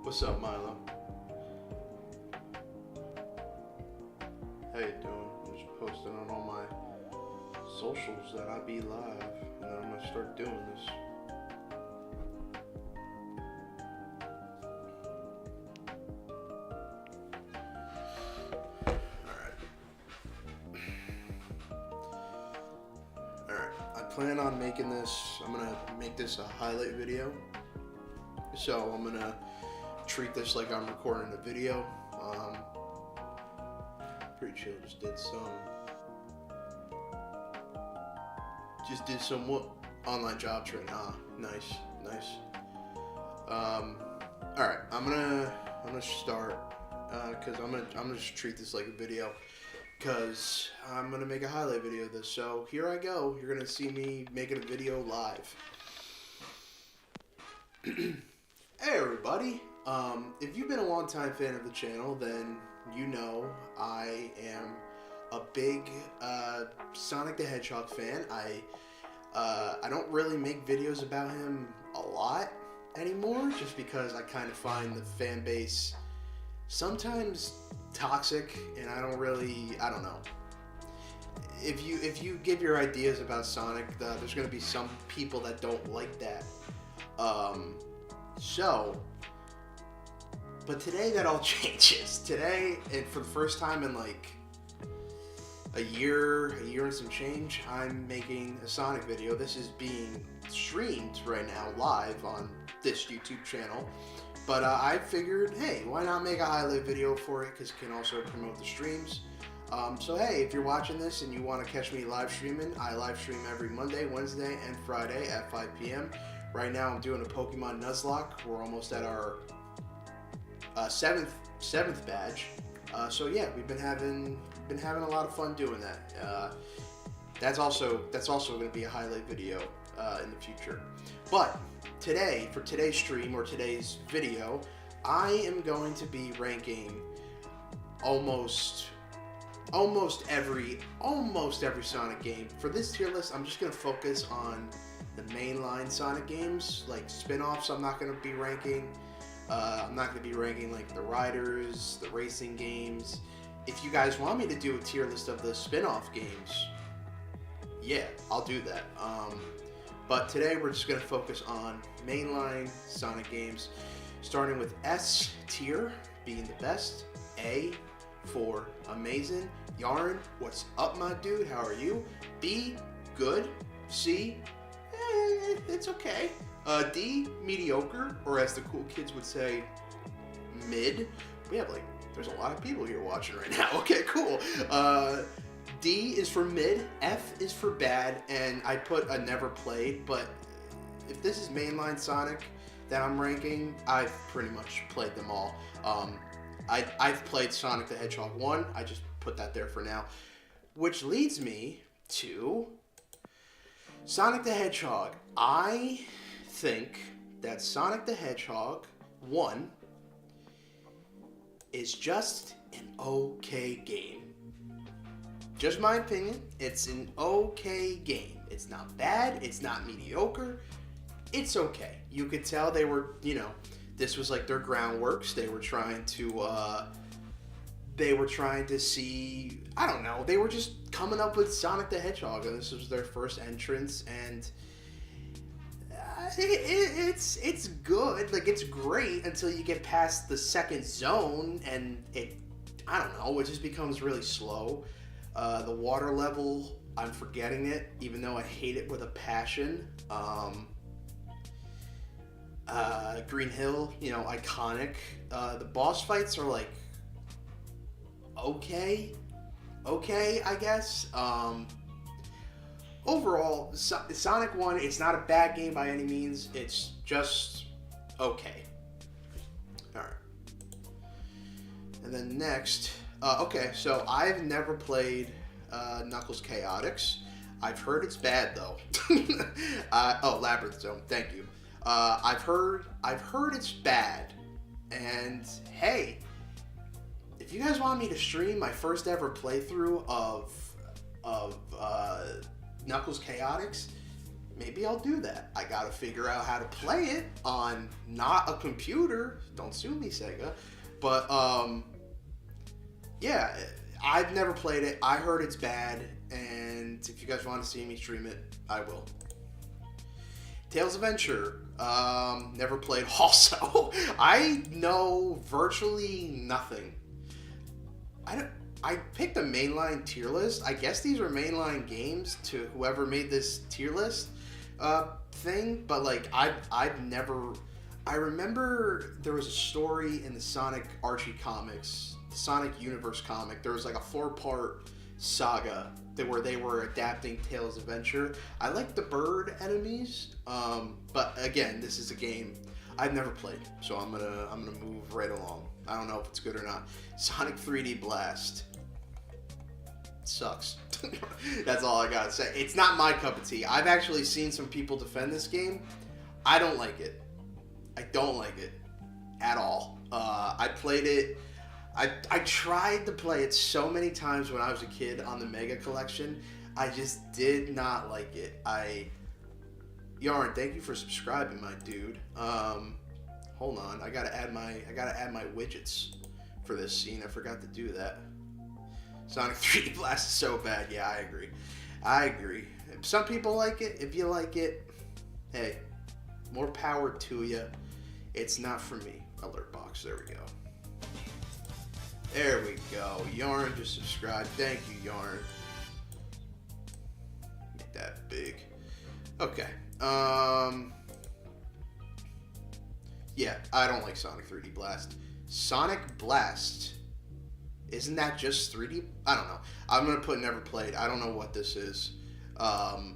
What's up, Milo? How you doing? I'm just posting on all my socials that I be live, and then I'm gonna start doing this. Alright, I plan on making this, I'm gonna make this a highlight video. So I'm gonna treat this like I'm recording a video. Pretty chill. Just did some online job training. Nice. All right, I'm gonna start because I'm gonna just treat this like a video because I'm gonna make a highlight video of this. So here I go. You're gonna see me making a video live. Hey everybody, if you've been a long time fan of the channel, then you know I am a big Sonic the Hedgehog fan. I don't really make videos about him a lot anymore, just because I kind of find the fan base sometimes toxic, and I don't know. If you give your ideas about Sonic, there's going to be some people that don't like that. But today that all changes. Today, and for the first time in like a year and some change, I'm making a Sonic video. This is being streamed right now live on this YouTube channel. But I figured, hey, why not make a highlight video for it, because it can also promote the streams. So hey, if you're watching this and you want to catch me live streaming, I live stream every Monday, Wednesday, and Friday at 5 p.m. Right now I'm doing a Pokemon Nuzlocke. We're almost at our seventh badge. So yeah, we've been having a lot of fun doing that. That's also going to be a highlight video in the future. But today, for today's stream or today's video, I am going to be ranking almost every Sonic game. For this tier list, I'm just going to focus on the mainline Sonic games. Like spin-offs, I'm not going to be ranking. I'm not going to be ranking like the Riders, the racing games. If you guys want me to do a tier list of the spin-off games, yeah, I'll do that. But today we're just going to focus on mainline Sonic games, starting with S tier being the best, A for amazing, Yarn, what's up my dude, how are you, B, good, C, it's okay, D, mediocre, or as the cool kids would say, mid. We have there's a lot of people here watching right now. Okay, cool. D is for mid, F is for bad, and I put a never played, but if this is mainline Sonic that I'm ranking, I've pretty much played them all. I've played Sonic the Hedgehog 1, I just put that there for now, which leads me to Sonic the Hedgehog. I think that Sonic the Hedgehog 1 is just an okay game. Just my opinion, it's an okay game. It's not bad, it's not mediocre, it's okay. You could tell they were, this was like their groundworks. They were trying to see, I don't know, they were just coming up with Sonic the Hedgehog, and this was their first entrance, and it's good. Like, it's great until you get past the second zone, and it just becomes really slow. The water level, I'm forgetting it, even though I hate it with a passion. Green Hill, iconic. The boss fights are okay, I guess. Overall, Sonic 1, it's not a bad game by any means. It's just okay. Alright. And then next, okay, so I've never played Knuckles Chaotix. I've heard it's bad though. Labyrinth Zone, thank you. I've heard it's bad, and hey, if you guys want me to stream my first ever playthrough of Knuckles Chaotix, maybe I'll do that. I gotta figure out how to play it on not a computer. Don't sue me, Sega. But, yeah, I've never played it. I heard it's bad, and if you guys want to see me stream it, I will. Tales of Venture, never played also. I know virtually nothing. I picked a mainline tier list. I guess these are mainline games to whoever made this tier list thing, but like I've never. I remember there was a story in the Sonic Archie comics, the Sonic Universe comic. There was like a 4-part saga where they were adapting Tales of Venture. I like the bird enemies, but again, this is a game I've never played, so I'm gonna move right along. I don't know if it's good or not. Sonic 3D Blast sucks. That's all I gotta say. It's not my cup of tea. I've actually seen some people defend this game. I don't like it. I don't like it at all. I played it. I tried to play it so many times when I was a kid on the Mega Collection. I just did not like it. Yarn, thank you for subscribing, my dude. Hold on, I gotta add my widgets for this scene. I forgot to do that. Sonic 3D Blast is so bad. Yeah, I agree. Some people like it. If you like it, hey, more power to you. It's not for me. Alert box. There we go. There we go. Yarn just subscribed. Thank you, Yarn. Make that big. Okay. Yeah, I don't like Sonic 3D Blast. Sonic Blast, isn't that just 3D? I don't know. I'm gonna put never played. I don't know what this is. I've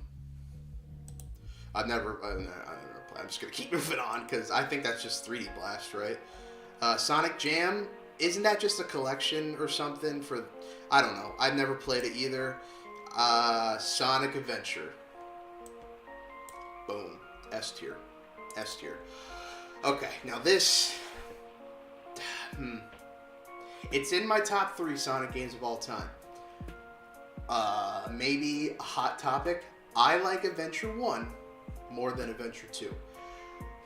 never played. I'm just gonna keep moving on because I think that's just 3D Blast, right? Sonic Jam, isn't that just a collection or something for? I don't know. I've never played it either. Sonic Adventure. Boom. S tier. S tier. Okay, now this. It's in my top 3 Sonic games of all time. Maybe a hot topic. I like Adventure 1 more than Adventure 2.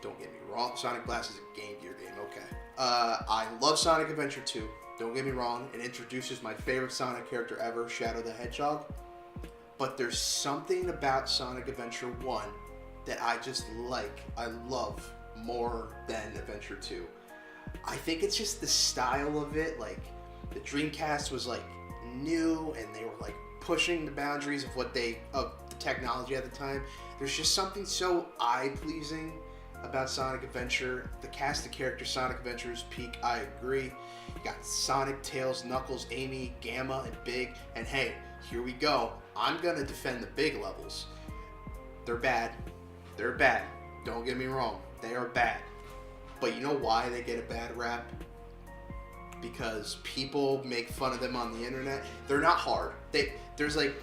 Don't get me wrong. Sonic Blast is a Game Gear game, okay. I love Sonic Adventure 2. Don't get me wrong. It introduces my favorite Sonic character ever, Shadow the Hedgehog. But there's something about Sonic Adventure 1 that I just like. I love more than Adventure 2. I think it's just the style of it. Like, the Dreamcast was like new and they were like pushing the boundaries of the technology at the time. There's just something so eye-pleasing about Sonic Adventure. The cast of characters, Sonic Adventure is peak. I agree. You got Sonic, Tails, Knuckles, Amy, Gamma, and Big. And hey, here we go. I'm gonna defend the big levels. They're bad. They're bad. Don't get me wrong. They are bad. But you know why they get a bad rap? Because people make fun of them on the internet. They're not hard. There's like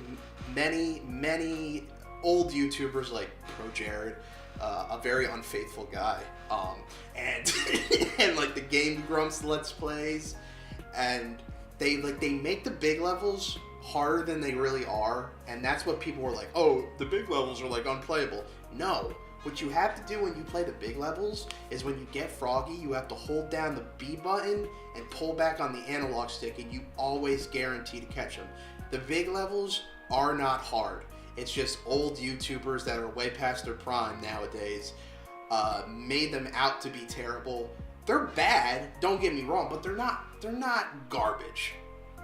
many old YouTubers like Pro Jared, a very unfaithful guy, and and like the Game Grumps Let's Plays, and they make the big levels harder than they really are, and that's what people were like, oh, the big levels are like unplayable. No. What you have to do when you play the big levels is when you get froggy, you have to hold down the B button and pull back on the analog stick, and you always guarantee to catch them. The big levels are not hard. It's just old YouTubers that are way past their prime nowadays made them out to be terrible. They're bad, don't get me wrong, but they're not garbage.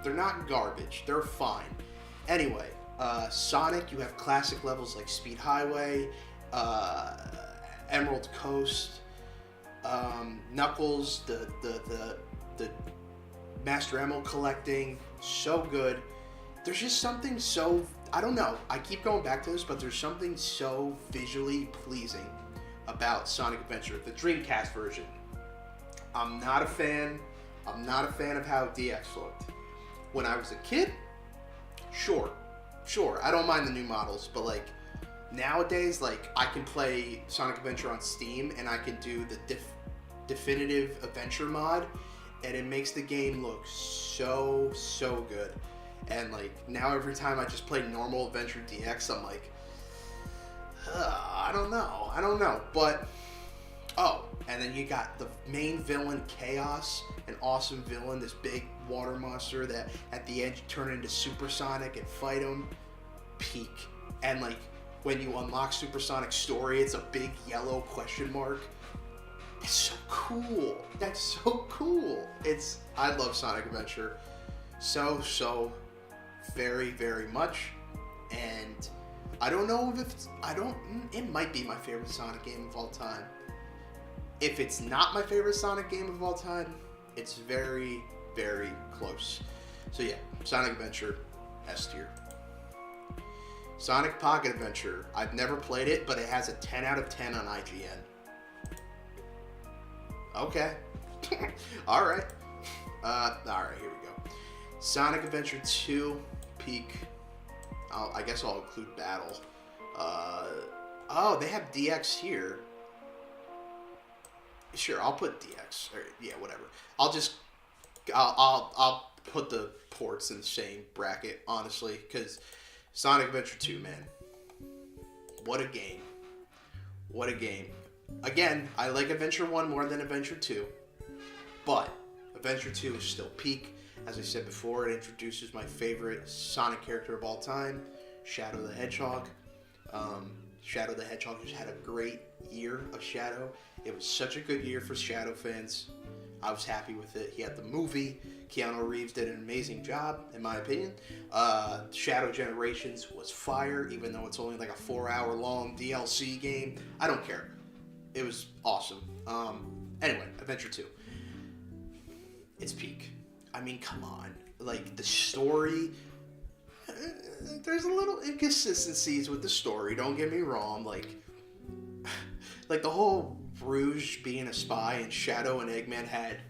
They're not garbage. They're fine. Anyway, Sonic, you have classic levels like Speed Highway, Emerald Coast, Knuckles, the Master Emerald collecting, so good. There's just something so, I don't know, I keep going back to this, but there's something so visually pleasing about Sonic Adventure, the Dreamcast version. I'm not a fan of how DX looked. When I was a kid, sure, I don't mind the new models, but like, nowadays, like, I can play Sonic Adventure on Steam, and I can do the definitive adventure mod, and it makes the game look so good. And like, now every time I just play normal Adventure DX, I'm like, I don't know. But, oh, and then you got the main villain, Chaos, an awesome villain, this big water monster that at the end you turn into Supersonic and fight him. Peak. And, like, when you unlock Supersonic's story, it's a big yellow question mark. It's so cool. That's so cool. I love Sonic Adventure so very, very much. And I don't know if it might be my favorite Sonic game of all time. If it's not my favorite Sonic game of all time, it's very, very close. So yeah, Sonic Adventure, S tier. Sonic Pocket Adventure. I've never played it, but it has a 10 out of 10 on IGN. Okay. Alright. Alright, here we go. Sonic Adventure 2, peak. I guess I'll include Battle. Oh, they have DX here. Sure, I'll put DX. Or, yeah, whatever. I'll put the ports in the same bracket, honestly, because Sonic Adventure 2, man. What a game. What a game. Again, I like Adventure 1 more than Adventure 2, but Adventure 2 is still peak. As I said before, it introduces my favorite Sonic character of all time, Shadow the Hedgehog. Shadow the Hedgehog just had a great year of Shadow. It was such a good year for Shadow fans. I was happy with it. He had the movie. Keanu Reeves did an amazing job, in my opinion. Shadow Generations was fire, even though it's only like a 4-hour long DLC game. I don't care. It was awesome. Anyway, Adventure 2. It's peak. I mean, come on. Like, the story... there's a little inconsistencies with the story, don't get me wrong. Like the whole Rouge being a spy and Shadow and Eggman had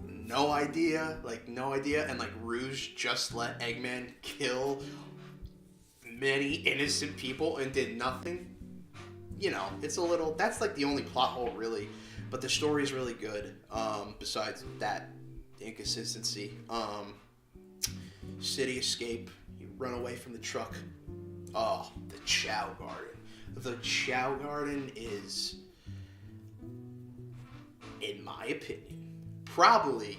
no idea. And, like, Rouge just let Eggman kill many innocent people and did nothing. You know, it's a little... That's, like, the only plot hole, really. But the story is really good, besides that inconsistency. City Escape. You run away from the truck. Oh, the Chao Garden. The Chao Garden is, in my opinion, probably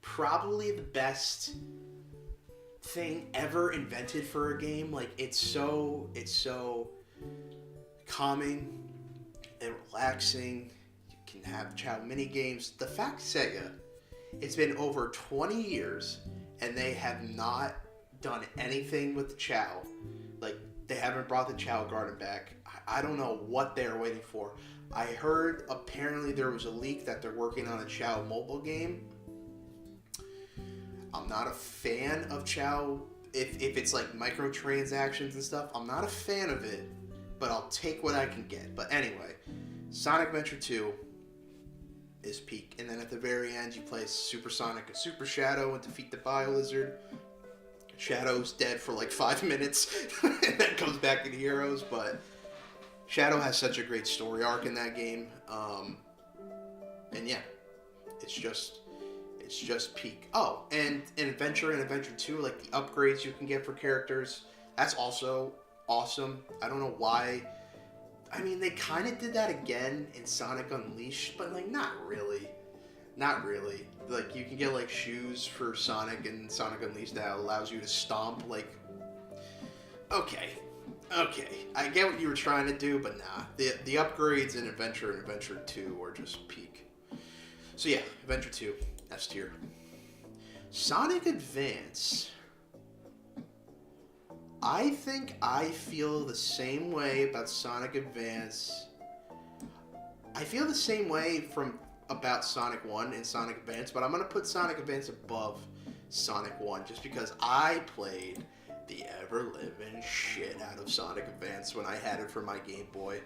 the best thing ever invented for a game. Like, it's so calming and relaxing. You can have Chao mini games. The fact Sega, it's been over 20 years and they have not done anything with the Chao. Like, they haven't brought the Chao Garden back. I don't know what they're waiting for. I heard apparently there was a leak that they're working on a Chao mobile game. I'm not a fan of Chao. If it's like microtransactions and stuff, I'm not a fan of it, but I'll take what I can get. But anyway, Sonic Adventure 2 is peak. And then at the very end, you play Super Sonic and Super Shadow and defeat the Bio-Lizard. Shadow's dead for like 5 minutes and then comes back in Heroes, but Shadow has such a great story arc in that game. And yeah, it's just peak. Oh, and in Adventure 2, like the upgrades you can get for characters, that's also awesome. I don't know why. I mean, they kind of did that again in Sonic Unleashed, but like not really. Not really. Like, you can get like shoes for Sonic and Sonic Unleashed that allows you to stomp. Like, okay, I get what you were trying to do, but nah. The upgrades in Adventure 2 are just peak. So yeah, Adventure 2, S tier. Sonic Advance. I think I feel the same way about Sonic Advance. I feel the same way about Sonic 1 and Sonic Advance, but I'm going to put Sonic Advance above Sonic 1 just because I played the ever-living shit out of Sonic Advance when I had it for my Game Boy.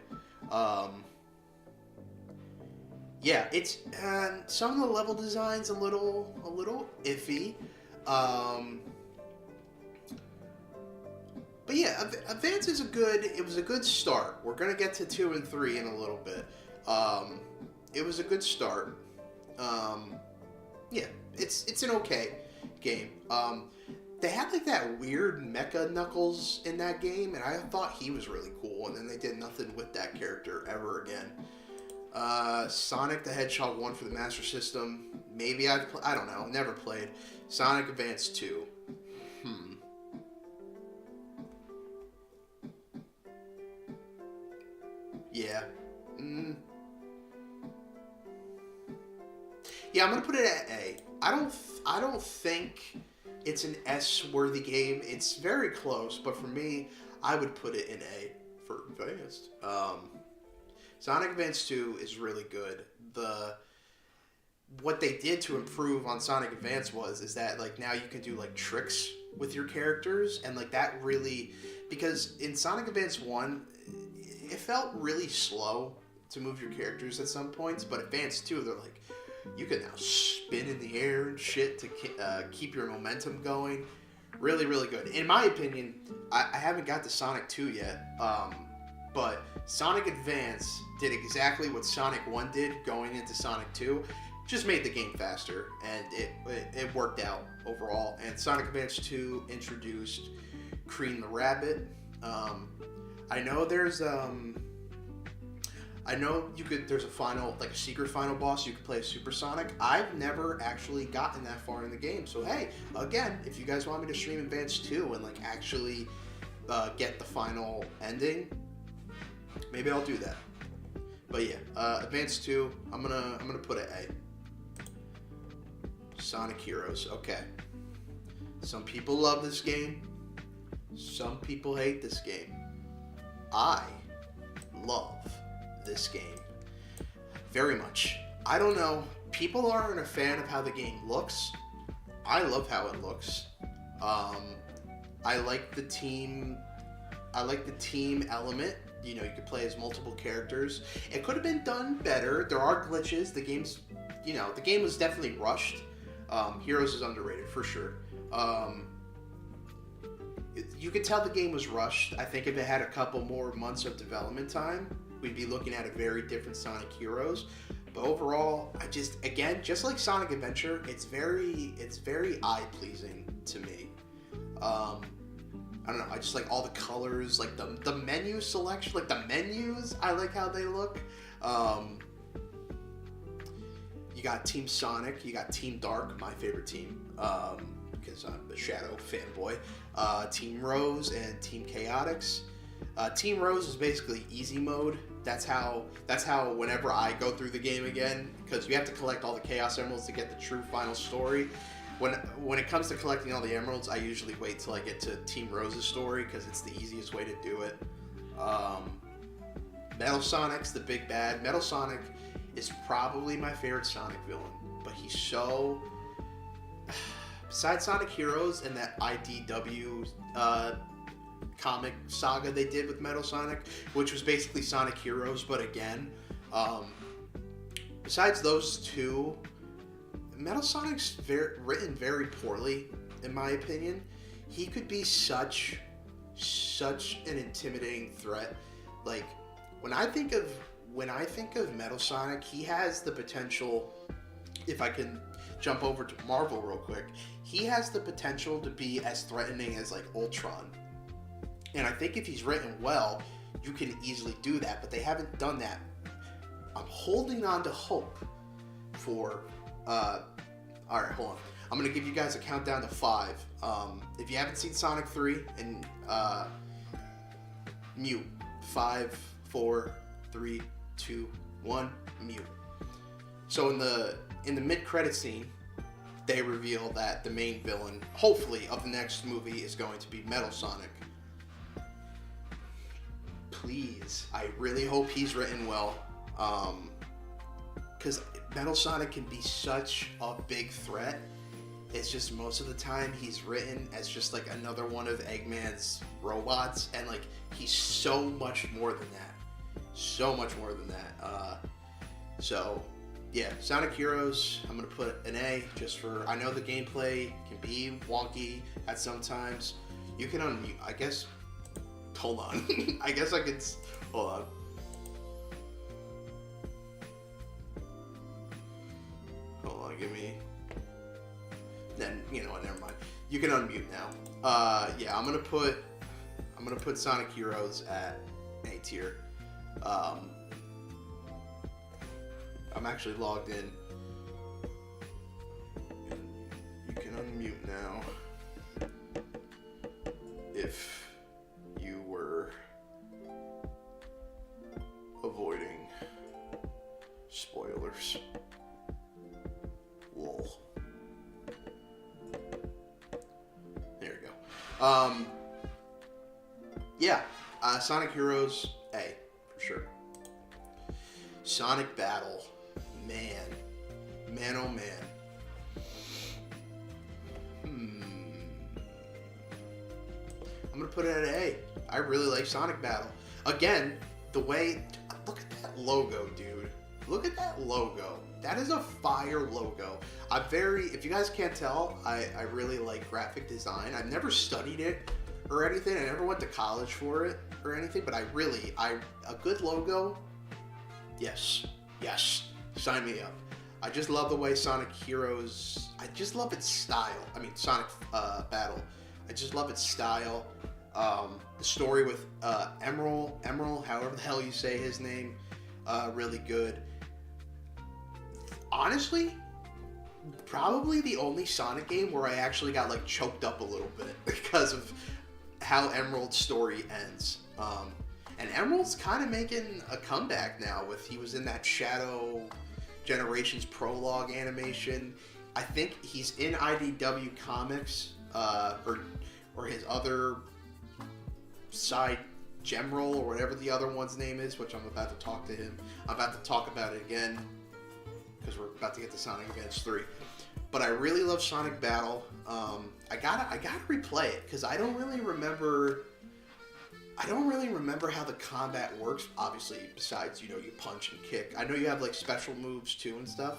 Yeah, it's some of the level design's a little iffy. But yeah, Advance is it was a good start. We're going to get to 2 and 3 in a little bit. It was a good start. Yeah, it's an okay game. they had like that weird Mecha Knuckles in that game, and I thought he was really cool. And then they did nothing with that character ever again. Sonic the Hedgehog 1 for the Master System. Maybe I don't know. Never played. Sonic Advance 2. Yeah. Yeah, I'm gonna put it at A. I don't think it's an S-worthy game. It's very close, but for me, I would put it in A for Advanced. Sonic Advance 2 is really good. What they did to improve on Sonic Advance is that like now you can do like tricks with your characters, and like that really, because in Sonic Advance 1 it felt really slow to move your characters at some points, but Advance 2 they're like you can now spin in the air and shit to keep your momentum going. Really, really good. In my opinion, I haven't got to Sonic 2 yet, but Sonic Advance did exactly what Sonic 1 did going into Sonic 2. Just made the game faster, and it worked out overall. And Sonic Advance 2 introduced Cream the Rabbit. I know there's there's a final, like a secret final boss you could play as Super Sonic. I've never actually gotten that far in the game. So hey, again, if you guys want me to stream Advance 2 and like actually get the final ending, maybe I'll do that. But yeah, Advance 2, I'm gonna put it A. Sonic Heroes, okay. Some people love this game. Some people hate this game. I love this game very much. I don't know. People aren't a fan of how the game looks. I love how it looks. I like the team. I like the team element. You know, you could play as multiple characters. It could have been done better. There are glitches. The game's, the game was definitely rushed. Heroes is underrated for sure. You could tell the game was rushed. I think if it had a couple more months of development time, we'd be looking at a very different Sonic Heroes. But overall, just like Sonic Adventure, it's very eye-pleasing to me. I don't know, I just like all the colors, like the menu selection, like the menus, I like how they look. You got Team Sonic, you got Team Dark, my favorite team, because I'm a Shadow fanboy. Team Rose and Team Chaotix. Team Rose is basically easy mode. That's how whenever I go through the game again, because you have to collect all the Chaos Emeralds to get the true final story. When it comes to collecting all the emeralds, I usually wait till I get to Team Rose's story because it's the easiest way to do it. Metal Sonic's the big bad. Metal Sonic is probably my favorite Sonic villain, but he's so... Besides Sonic Heroes and that IDW comic saga they did with Metal Sonic, which was basically Sonic Heroes, but again, besides those two, Metal Sonic's written very poorly, in my opinion. He could be such an intimidating threat. Like, when I think of Metal Sonic, he has the potential, if I can jump over to Marvel real quick, he has the potential to be as threatening as like Ultron. And I think if he's written well, you can easily do that, but they haven't done that. I'm holding on to hope for alright, hold on. I'm gonna give you guys a countdown to 5. If you haven't seen Sonic 3, and mute. 5, 4, 3, 2, 1, mute. So in the mid-credit scene, they reveal that the main villain, hopefully, of the next movie is going to be Metal Sonic. Please, I really hope he's written well, because Metal Sonic can be such a big threat. It's just most of the time he's written as just like another one of Eggman's robots, and like he's so much more than that. So much more than that. So yeah, Sonic Heroes, I'm gonna put an A just for, I know the gameplay can be wonky at sometimes. You can unmute, I guess. Hold on. I guess I could, hold on. Hold on, give me, then, you know what, never mind. You can unmute now. Yeah, I'm gonna put Sonic Heroes at A tier. I'm actually logged in. You can unmute now if you were avoiding spoilers. Lol. There you go. Yeah, Sonic Heroes A for sure. Sonic Battle, man oh man. I'm gonna put it at A. I really like Sonic Battle. Again, the way, look at that logo, dude. Look at that logo. That is a fire logo. If you guys can't tell, I really like graphic design. I've never studied it or anything. I never went to college for it or anything, but a good logo, yes, sign me up. I just love the way Sonic Heroes, I just love its style. I mean, Sonic Battle. I just love its style. The story with Emerald, however the hell you say his name, really good. Honestly, probably the only Sonic game where I actually got like choked up a little bit because of how Emerald's story ends. And Emerald's kind of making a comeback now he was in that Shadow Generations prologue animation. I think he's in IDW Comics, or his other side Gemerald, or whatever the other one's name is, which I'm about to talk to him. I'm about to talk about it again, because we're about to get to Sonic Advance 3. But I really love Sonic Battle. I gotta replay it, because I don't really remember how the combat works, obviously, besides, you punch and kick. I know you have, like, special moves, too, and stuff.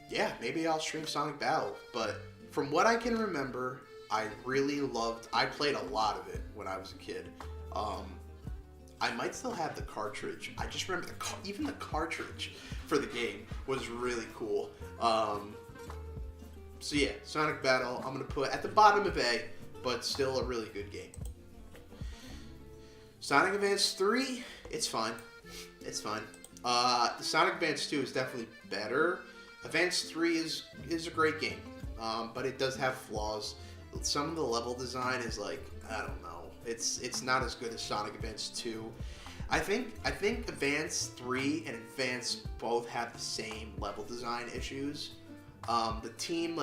Yeah, maybe I'll stream Sonic Battle. But from what I can remember, I played a lot of it when I was a kid. I might still have the cartridge. I just remember even the cartridge for the game was really cool. So yeah, Sonic Battle, I'm going to put at the bottom of A, but still a really good game. Sonic Advance 3, it's fine. Sonic Advance 2 is definitely better. Advance 3 is a great game, but it does have flaws. Some of the level design is like, I don't know. It's not as good as Sonic Advance 2. I think Advance 3 and Advance both have the same level design issues. The team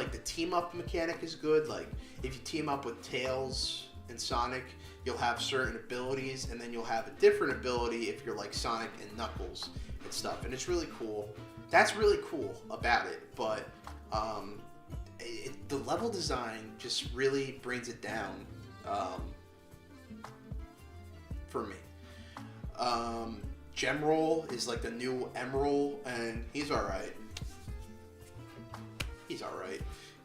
up mechanic is good. Like, if you team up with Tails and Sonic, you'll have certain abilities, and then you'll have a different ability if you're like Sonic and Knuckles and stuff. And it's really cool. That's really cool about it. But the level design just really brings it down for me. Gemerald is like the new Emerald, and he's alright.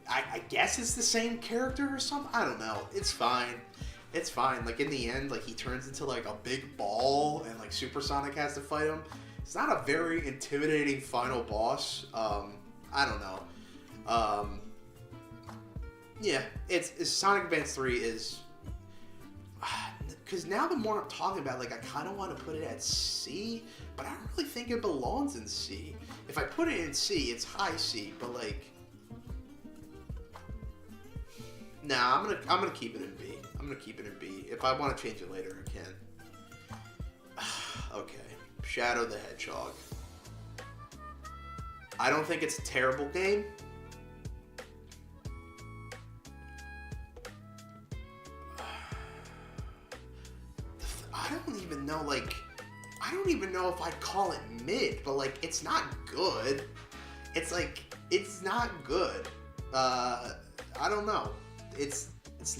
I guess it's the same character or something. I don't know. It's fine. Like, in the end, like, he turns into like a big ball, and like Super Sonic has to fight him. It's not a very intimidating final boss. I don't know. Yeah, it's Sonic Advance 3 is... Because now the more I'm talking about, like, I kind of want to put it at C, but I don't really think it belongs in C. If I put it in C, it's high C, but like... Nah, I'm gonna keep it in B. If I want to change it later, I can. Okay, Shadow the Hedgehog. I don't think it's a terrible game. I don't even know if I'd call it mid, but like, it's not good. It's not good. I don't know. It's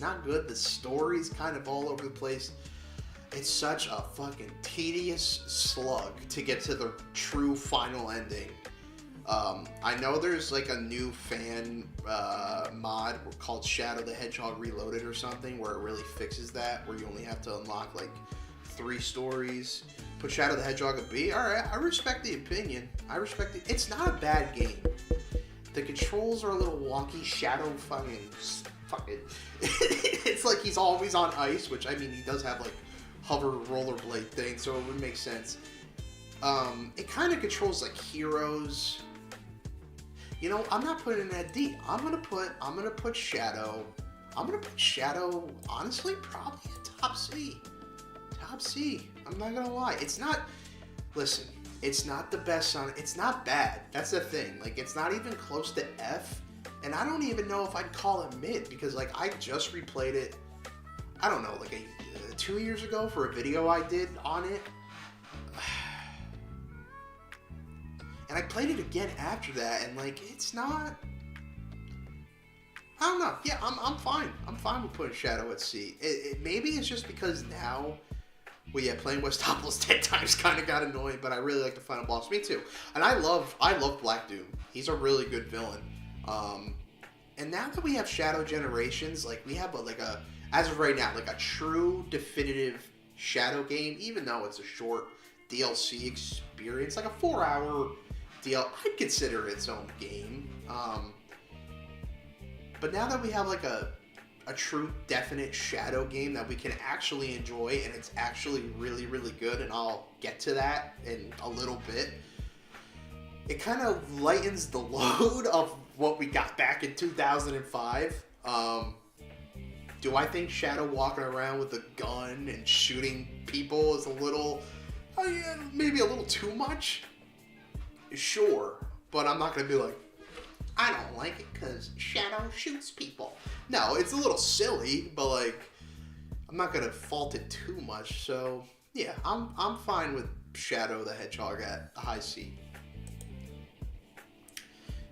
not good. The story's kind of all over the place. It's such a fucking tedious slug to get to the true final ending. I know there's like a new fan mod called Shadow the Hedgehog Reloaded or something, where it really fixes that, where you only have to unlock like 3 stories. Put Shadow the Hedgehog a B. Alright, I respect the opinion. It's not a bad game. the controls are a little wonky. Shadow fucking. It's like he's always on ice, which I mean he does have like hover rollerblade thing, so it would make sense. It kind of controls like heroes. You know, I'm not putting that deep. I'm gonna put Shadow. I'm gonna put Shadow. Honestly, probably a top C. Top C. I'm not gonna lie. It's not. Listen, it's not the best Sonic. It's not bad. That's the thing. Like, it's not even close to F. And I don't even know if I'd call it mid because, like, I just replayed it. I don't know, like 2 years ago for a video I did on it. And I played it again after that, and like, it's not. I don't know. Yeah, I'm fine. I'm fine with putting Shadow at C. Maybe it's just because now. Well, yeah, playing Westopolis 10 times kind of got annoying, but I really like the final boss. Me too. And I love Black Doom. He's a really good villain. And now that we have Shadow Generations, like we have as of right now, like a true definitive Shadow game, even though it's a short DLC experience, like a 4-hour deal, I'd consider its own game. But now that we have like a true definite Shadow game that we can actually enjoy, and it's actually really, really good, and I'll get to that in a little bit, it kind of lightens the load of what we got back in 2005. Do I think Shadow walking around with a gun and shooting people is a little, maybe a little too much? Sure, but I'm not going to be like, I don't like it because Shadow shoots people. No, it's a little silly, but like, I'm not gonna fault it too much. So yeah, I'm fine with Shadow the Hedgehog at a high C.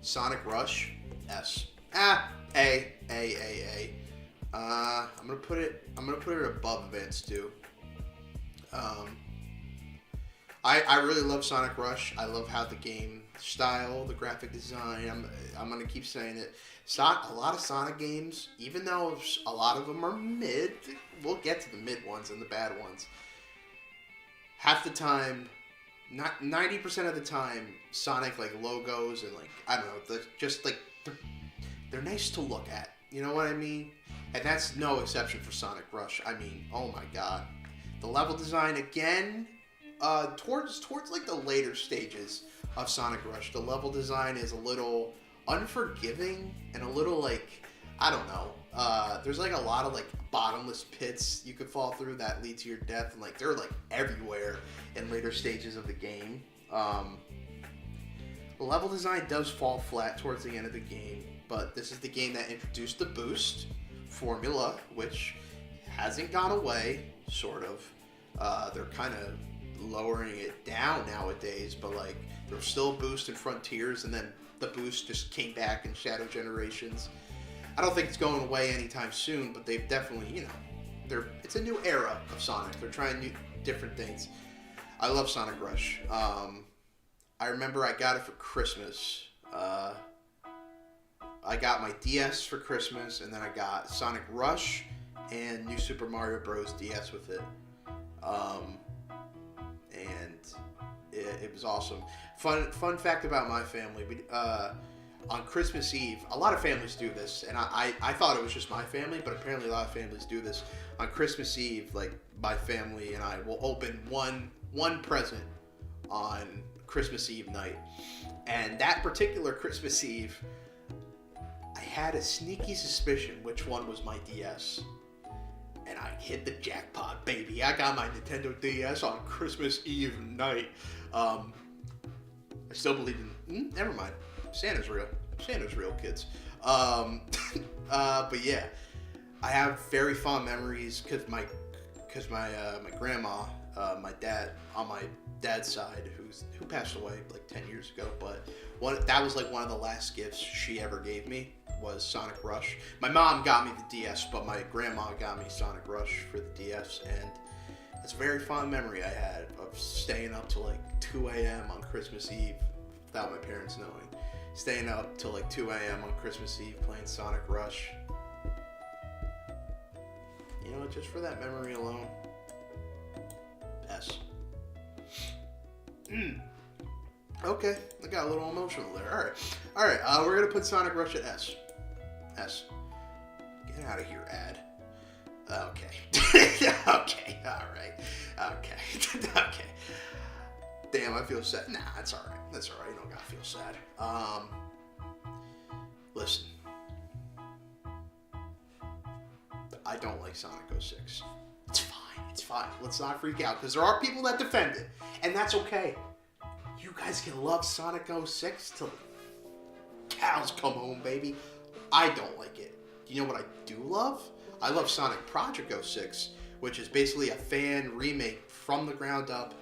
Sonic Rush, S. A. I'm gonna put it above Advance 2. I really love Sonic Rush. I love how the game style, the graphic design. I'm gonna keep saying it. A lot of Sonic games, even though a lot of them are mid, we'll get to the mid ones and the bad ones. Half the time, not 90% of the time, Sonic like logos and like I don't know, they're nice to look at. You know what I mean? And that's no exception for Sonic Rush. I mean, oh my god, the level design again. Towards like the later stages of Sonic Rush, the level design is a little unforgiving and a little like, I don't know. There's like a lot of like bottomless pits you could fall through that lead to your death, and like they're like everywhere in later stages of the game. The level design does fall flat towards the end of the game, but this is the game that introduced the boost formula, which hasn't gone away, sort of. They're kind of lowering it down nowadays, but like there's still a boost in Frontiers, and then the boost just came back in Shadow Generations. I don't think it's going away anytime soon, but they've definitely, it's a new era of Sonic. They're trying different things. I love Sonic Rush. I remember I got it for Christmas. I got my DS for Christmas, and then I got Sonic Rush and New Super Mario Bros. DS with it. And it was awesome. Fun fact about my family: on Christmas Eve, a lot of families do this, and I thought it was just my family, but apparently a lot of families do this. On Christmas Eve, like my family and I will open one present on Christmas Eve night, and that particular Christmas Eve, I had a sneaky suspicion which one was my DS. And I hit the jackpot, baby. I got my Nintendo DS on Christmas Eve night. I still believe in... never mind. Santa's real. Santa's real, kids. But yeah. I have very fond memories because my grandma, my dad, on my dad's side, who passed away like 10 years ago, but that was like one of the last gifts she ever gave me. Was Sonic Rush. My mom got me the DS, but my grandma got me Sonic Rush for the DS, and it's a very fond memory I had of staying up till like 2 a.m. on Christmas Eve without my parents knowing. Staying up till like 2 a.m. on Christmas Eve playing Sonic Rush. You know, just for that memory alone. S. Okay, I got a little emotional there. All right. We're gonna put Sonic Rush at S. S. Get out of here, ad. Okay. Okay. All right. Okay. Okay. Damn, I feel sad. Nah, that's all right. That's all right. You don't gotta feel sad. Listen. I don't like Sonic 06. It's fine. It's fine. Let's not freak out because there are people that defend it, and that's okay. You guys can love Sonic 06 till cows come home, baby. I don't like it. You know what I do love? I love Sonic Project 06, which is basically a fan remake from the ground up.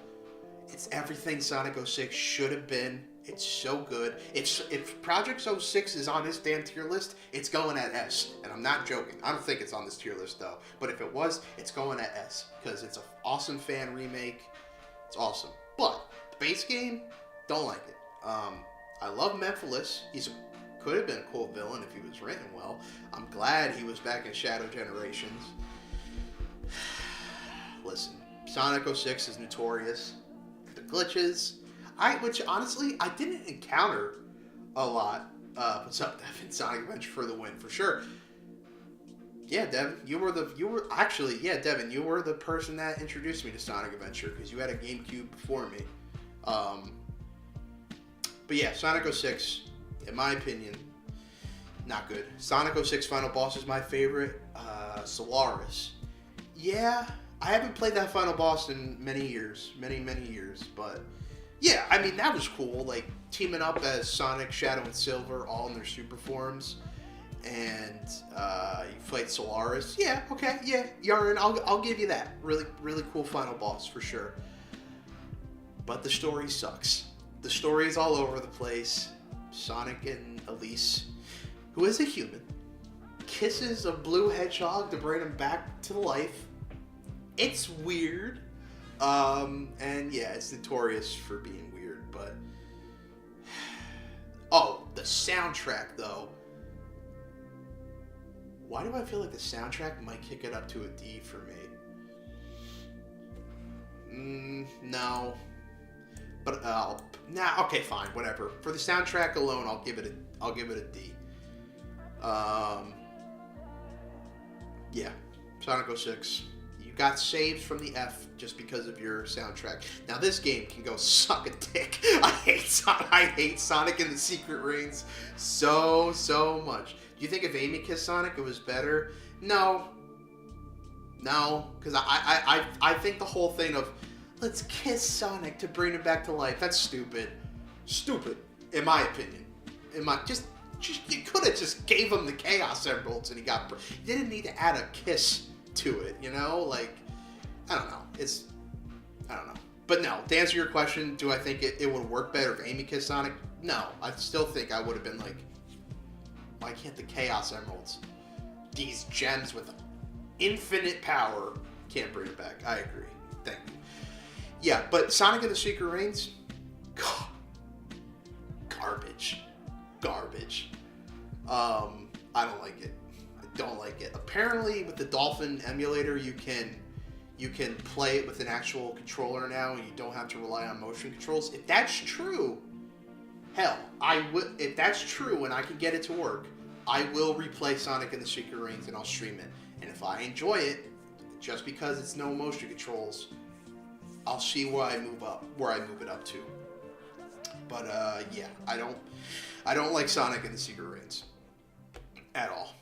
It's everything Sonic 06 should have been. It's so good. If Project 06 is on this damn tier list, it's going at S. And I'm not joking. I don't think it's on this tier list, though. But if it was, it's going at S. Because it's an awesome fan remake. It's awesome. But the base game, don't like it. I love Memphilis. Could have been a cool villain if he was written well. I'm glad he was back in Shadow Generations. Listen, Sonic 06 is notorious for the glitches. Which honestly, I didn't encounter a lot. What's up, Devin? Sonic Adventure for the win, for sure. Yeah, Devin, you were Devin, you were the person that introduced me to Sonic Adventure because you had a GameCube before me. But yeah, Sonic 06, in my opinion, not good. Sonic 06 Final Boss is my favorite. Solaris. Yeah, I haven't played that final boss in many years, but yeah, I mean, that was cool, like, teaming up as Sonic, Shadow, and Silver, all in their super forms, and you fight Solaris. Yeah, okay, yeah, Yaren, I'll give you that. Really, really cool final boss, for sure. But the story sucks. The story is all over the place. Sonic and Elise, who is a human, kisses a blue hedgehog to bring him back to life. It's weird. And yeah, it's notorious for being weird, but... Oh, the soundtrack, though. Why do I feel like the soundtrack might kick it up to a D for me? No. But, okay, fine, whatever. For the soundtrack alone, I'll give it a D. Yeah, Sonic 06. You got saves from the F just because of your soundtrack. Now this game can go suck a dick. I hate Sonic and the Secret Rings so much. Do you think if Amy kissed Sonic it was better? No, because I think the whole thing of let's kiss Sonic to bring him back to life, that's stupid, in my opinion. You could have just gave him the Chaos Emeralds and he didn't need to add a kiss to it, you know? Like, I don't know. I don't know. But no, to answer your question, do I think it would work better if Amy kissed Sonic? No. I still think I would have been like, why can't the Chaos Emeralds, these gems with infinite power, can't bring it back? I agree. Thank you. Yeah, but Sonic and the Secret Rings, God, garbage. I don't like it. Don't like it. Apparently, with the Dolphin emulator, you can play it with an actual controller now, and you don't have to rely on motion controls. If that's true, hell, if that's true, and I can get it to work, I will replay Sonic and the Secret Rings, and I'll stream it. And if I enjoy it, just because it's no motion controls, I'll see where I move it up to. But yeah, I don't like Sonic and the Secret Rings at all.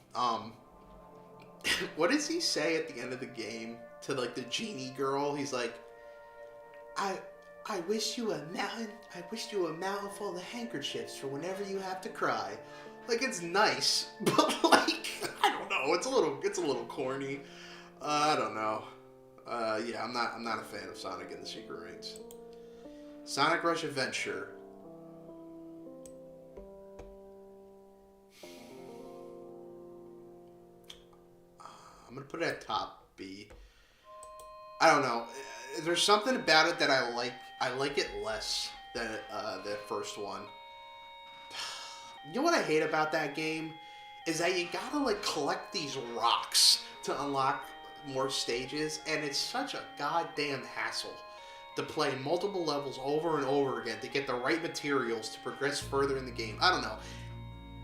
What does he say at the end of the game to like the genie girl? He's like, I wish you a mountain full of handkerchiefs for whenever you have to cry. Like, it's nice, but like, I don't know, it's a little corny. I don't know. Yeah, I'm not a fan of Sonic and the Secret Rings. Sonic Rush Adventure. I'm gonna put it at top B. I don't know. There's something about it that I like. I like it less than the first one. You know what I hate about that game is that you gotta like collect these rocks to unlock more stages, and it's such a goddamn hassle. to play multiple levels over and over again to get the right materials to progress further in the game. I don't know.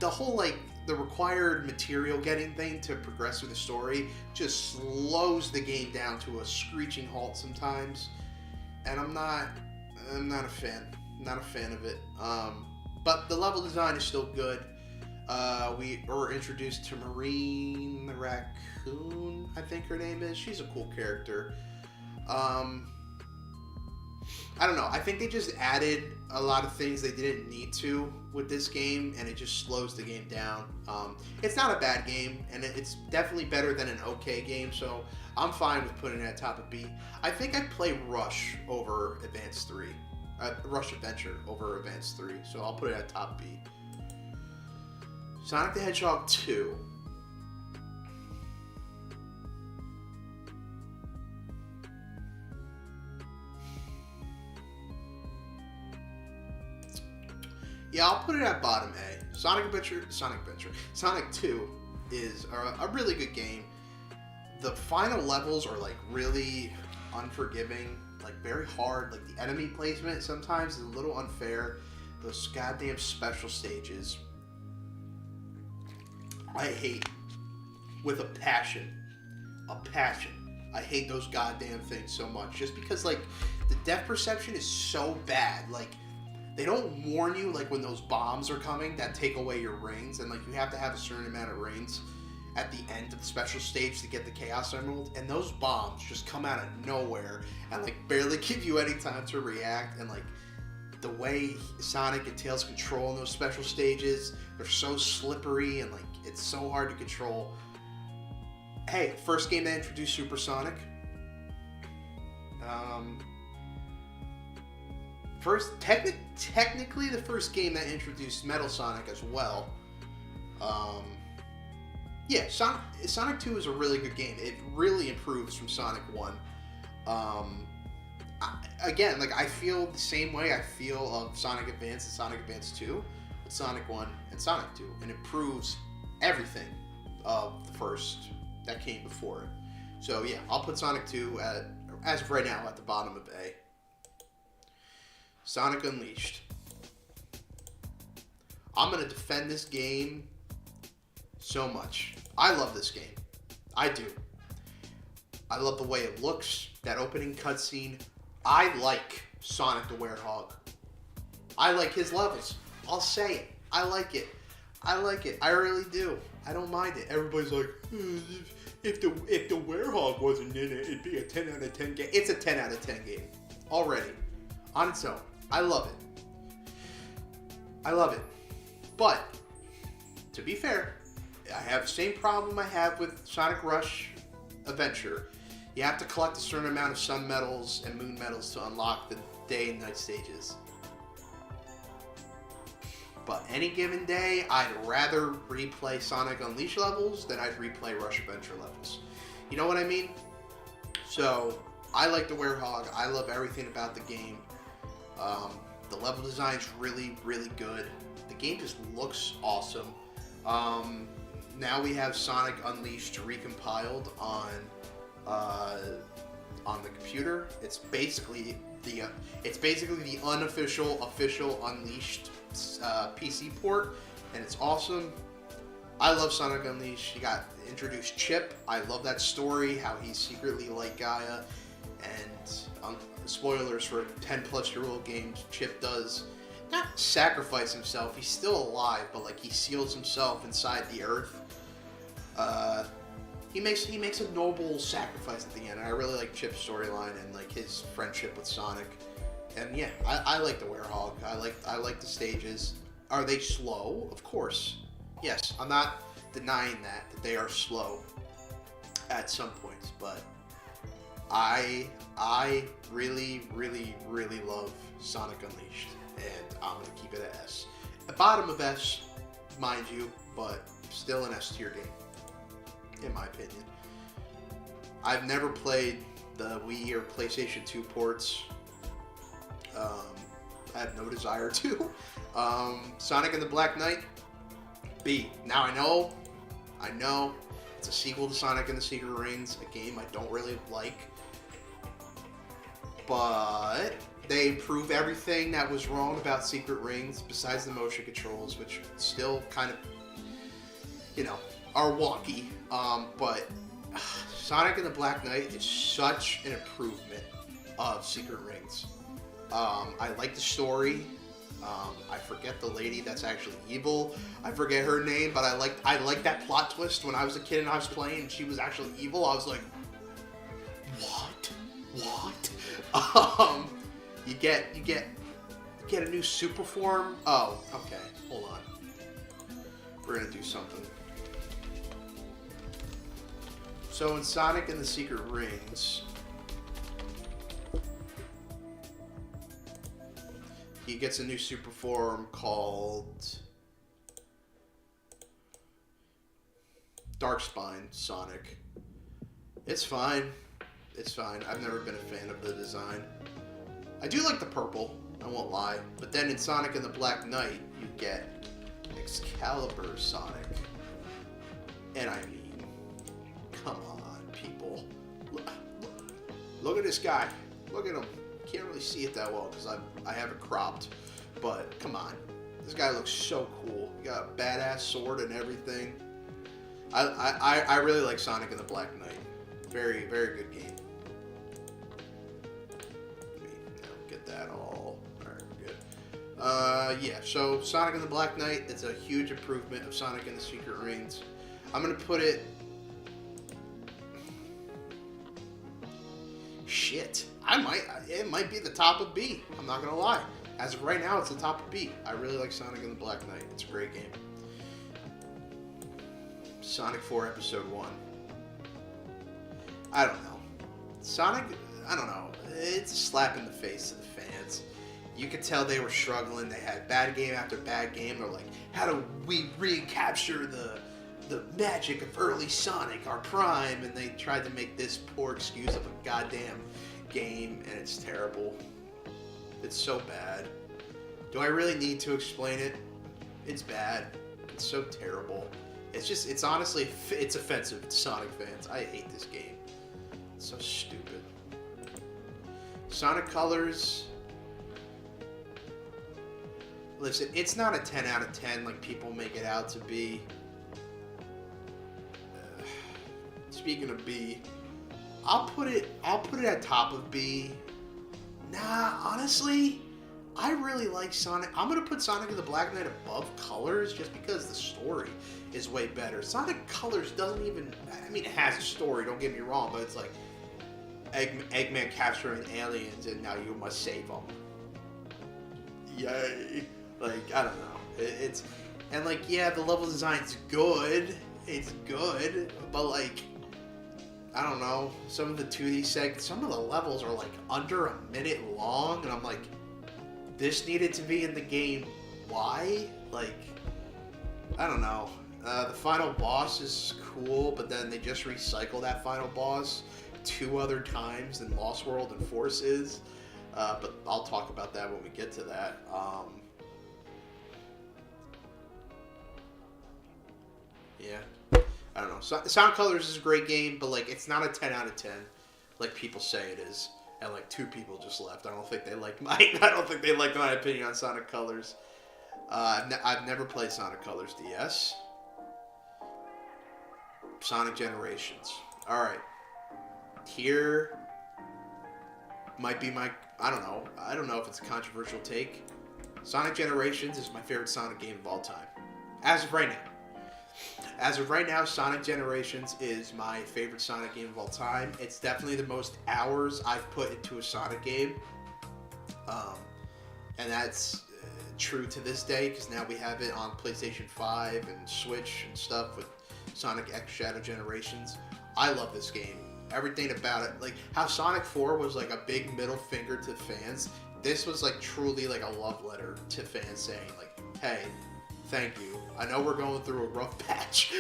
The whole, like, the required material getting thing to progress through the story just slows the game down to a screeching halt sometimes. And I'm not a fan. I'm not a fan of it. But the level design is still good. We were introduced to Marine the Raccoon, I think her name is. She's a cool character. I don't know. I think they just added a lot of things they didn't need to with this game, and it just slows the game down. It's not a bad game, and it's definitely better than an okay game, so I'm fine with putting it at top of B. I think I'd play Rush over Advance 3. Rush Adventure over Advance 3, so I'll put it at top B. Sonic the Hedgehog 2. Yeah, I'll put it at bottom A. Sonic 2 is a really good game. The final levels are, like, really unforgiving, like, very hard. Like, the enemy placement sometimes is a little unfair. Those goddamn special stages, I hate with a passion. I hate those goddamn things so much. Just because, like, the depth perception is so bad. Like, they don't warn you, like, when those bombs are coming that take away your rings, and, like, you have to have a certain amount of rings at the end of the special stage to get the Chaos Emerald, and those bombs just come out of nowhere and, like, barely give you any time to react. And, like, the way Sonic and Tails control in those special stages, they're so slippery, and, like, it's so hard to control. Hey, first game that introduced Supersonic. Technically the first game that introduced Metal Sonic as well. Yeah, Sonic 2 is a really good game. It really improves from Sonic 1. Again, like, I feel the same way I feel of Sonic Advance and Sonic Advance 2 with Sonic 1 and Sonic 2. And it proves everything of the first that came before it. So yeah, I'll put Sonic 2 as of right now at the bottom of A. Sonic Unleashed. I'm going to defend this game so much. I love this game. I do. I love the way it looks, that opening cutscene. I like Sonic the Werehog. I like his levels. I'll say it. I like it. I really do. I don't mind it. Everybody's like, if the Werehog wasn't in it, it'd be a 10 out of 10 game. It's a 10 out of 10 game. Already. On its own. I love it. But, to be fair, I have the same problem I have with Sonic Rush Adventure. You have to collect a certain amount of sun medals and moon medals to unlock the day and night stages. But any given day, I'd rather replay Sonic Unleashed levels than I'd replay Rush Adventure levels. You know what I mean? So, I like the Werehog. I love everything about the game. The level design is really, really good. The game just looks awesome. Now we have Sonic Unleashed recompiled on the computer. It's basically the unofficial, official Unleashed PC port, and it's awesome. I love Sonic Unleashed. You got introduced Chip. I love that story, how he's secretly like Gaia, and spoilers for a 10-plus-year-old game, Chip does not sacrifice himself. He's still alive, but, like, he seals himself inside the earth. He makes a noble sacrifice at the end. I really like Chip's storyline and, like, his friendship with Sonic. And yeah, I like the Werehog. I like the stages. Are they slow? Of course. Yes, I'm not denying that they are slow at some points, but I really, really, really love Sonic Unleashed, and I'm gonna keep it at S. The bottom of S, mind you, but still an S tier game, in my opinion. I've never played the Wii or PlayStation 2 ports. I have no desire to. Sonic and the Black Knight, B. Now I know, it's a sequel to Sonic and the Secret Rings, a game I don't really like. but they improve everything that was wrong about Secret Rings, besides the motion controls, which still kind of, are wonky. But Sonic and the Black Knight is such an improvement of Secret Rings. I like the story. I forget the lady that's actually evil. I forget her name, but I like that plot twist. When I was a kid and I was playing and she was actually evil, I was like, what? You get a new super form. Oh, okay. Hold on. We're gonna do something. So in Sonic and the Secret Rings, he gets a new super form called Darkspine Sonic. It's fine. I've never been a fan of the design. I do like the purple, I won't lie. But then in Sonic and the Black Knight, you get Excalibur Sonic. And I mean, come on, people. Look at this guy. Look at him. Can't really see it that well because I have it cropped. But come on. This guy looks so cool. He got a badass sword and everything. I really like Sonic and the Black Knight. Very, very good game. Get that all. Alright, we're good. Yeah, so Sonic and the Black Knight, it's a huge improvement of Sonic and the Secret Rings. I'm going to put it... Shit. It might be the top of B. I'm not going to lie. As of right now, it's the top of B. I really like Sonic and the Black Knight. It's a great game. Sonic 4 Episode 1. I don't know. Sonic, I don't know. It's a slap in the face to the fans. You could tell they were struggling. They had bad game after bad game. They're like, how do we recapture the magic of early Sonic, our prime? And they tried to make this poor excuse of a goddamn game, and it's terrible. It's so bad. Do I really need to explain it? It's bad. It's so terrible. It's honestly, it's offensive to Sonic fans. I hate this game. It's so stupid. Sonic Colors. Listen, it's not a 10 out of 10 like people make it out to be. Speaking of B, I'll put it at top of B. Nah, honestly, I really like Sonic. I'm gonna put Sonic and the Black Knight above Colors just because the story is way better. Sonic Colors doesn't even. I mean, it has a story. Don't get me wrong, but it's like Eggman capturing aliens, and now you must save them. Yay! Like, I don't know. It's and like, yeah, the level design's good. It's good, but like, I don't know. Some of the 2D some of the levels are like under a minute long, and I'm like, this needed to be in the game. Why? Like, I don't know. The final boss is cool, but then they just recycle that final boss 2 other times than Lost World and Forces. But I'll talk about that when we get to that. Yeah. I don't know. Sonic Colors is a great game, but like, it's not a 10 out of 10 like people say it is. And like 2 people just left. I don't think they like my opinion on Sonic Colors. I've never played Sonic Colors DS. Sonic Generations. All right. Here might be my, I don't know if it's a controversial take. Sonic Generations is my favorite Sonic game of all time. As of right now, Sonic Generations is my favorite Sonic game of all time. It's definitely the most hours I've put into a Sonic game. And that's true to this day, because now we have it on PlayStation 5 and Switch and stuff with Sonic X Shadow Generations. I love this game. Everything about it. Like, how Sonic 4 was like a big middle finger to fans. This was like truly like a love letter to fans saying like, hey, thank you. I know we're going through a rough patch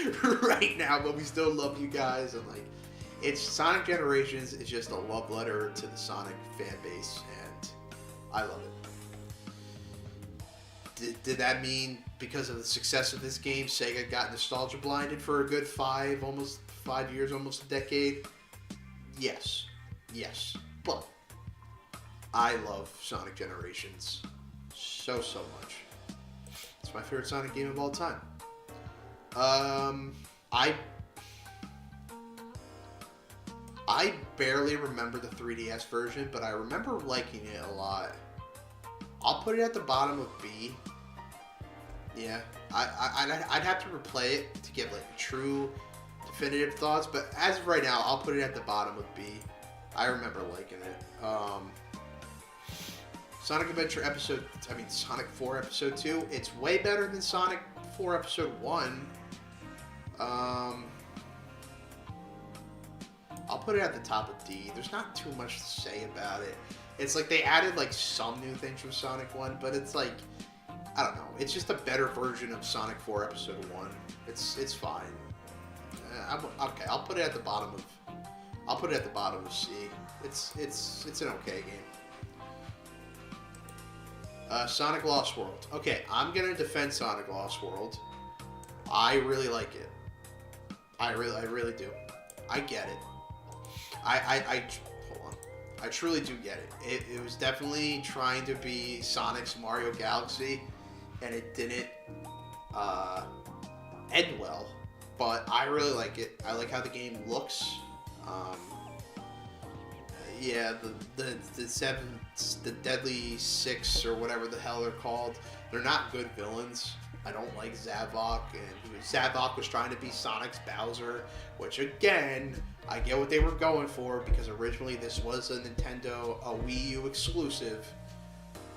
right now, but we still love you guys. And like, it's Sonic Generations is just a love letter to the Sonic fan base, and I love it. Did that mean because of the success of this game, Sega got nostalgia blinded for a good 5 years, almost a decade? Yes. But I love Sonic Generations so much. It's my favorite Sonic game of all time. I barely remember the 3DS version, but I remember liking it a lot. I'll put it at the bottom of B. Yeah, I'd have to replay it to get like true, definitive thoughts. But as of right now, I'll put it at the bottom of B. I remember liking it. Sonic 4 Episode 2. It's way better than Sonic 4 Episode 1. I'll put it at the top of D. There's not too much to say about it. It's like they added like some new things from Sonic 1, but it's like, I don't know. It's just a better version of Sonic 4 Episode 1. It's fine. Okay, I'll put it at the bottom of C. It's an okay game. Sonic Lost World. Okay, I'm gonna defend Sonic Lost World. I really like it. I really do. I get it. Hold on. I truly do get it. It was definitely trying to be Sonic's Mario Galaxy, and it didn't end well. But I really like it. I like how the game looks. Yeah, the Deadly Six or whatever the hell they're called. They're not good villains. I don't like Zavok, and Zavok was trying to be Sonic's Bowser, which again, I get what they were going for because originally this was a Wii U exclusive.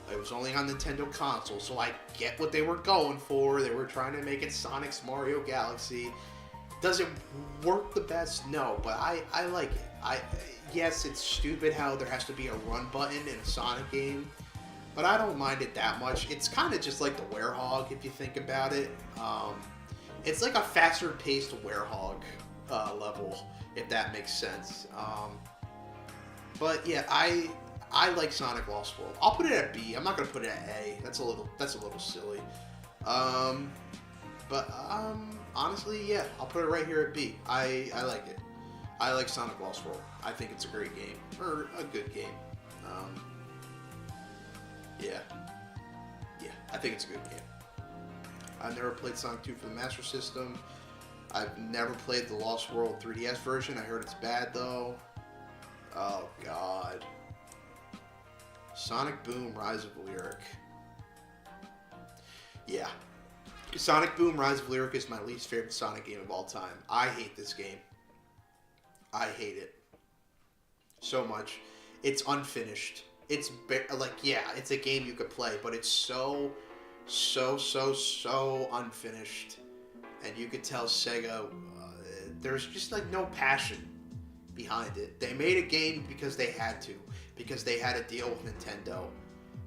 It was only on Nintendo console, so I get what they were going for. They were trying to make it Sonic's Mario Galaxy. Does it work the best? No, but I like it. Yes, it's stupid how there has to be a run button in a Sonic game, but I don't mind it that much. It's kind of just like the Werehog, if you think about it. It's like a faster paced Werehog level, if that makes sense. But yeah, I like Sonic Lost World. I'll put it at B. I'm not gonna put it at A. That's a little silly. But honestly, yeah, I'll put it right here at B. I like it. I like Sonic Lost World. I think it's a great game, or a good game. Yeah, I think it's a good game. I've never played Sonic 2 for the Master System. I've never played the Lost World 3DS version. I heard it's bad though. Oh God. Sonic Boom: Rise of Lyric. Yeah. Sonic Boom: Rise of Lyric is my least favorite Sonic game of all time. I hate this game. I hate it so much. It's unfinished. It's it's a game you could play, but it's so unfinished, and you could tell Sega there's just like no passion behind it. They made a game because they had to, because they had a deal with Nintendo,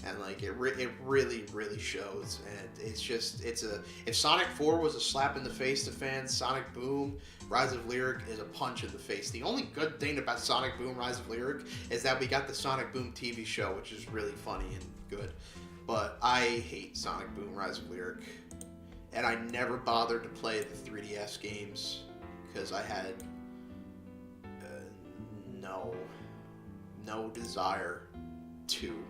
and like it really shows. And it's just if Sonic 4 was a slap in the face to fans, Sonic Boom: Rise of Lyric is a punch in the face. The only good thing about Sonic Boom: Rise of Lyric is that we got the Sonic Boom TV show, which is really funny and good. But I hate Sonic Boom: Rise of Lyric, and I never bothered to play the 3DS games because I had no desire to,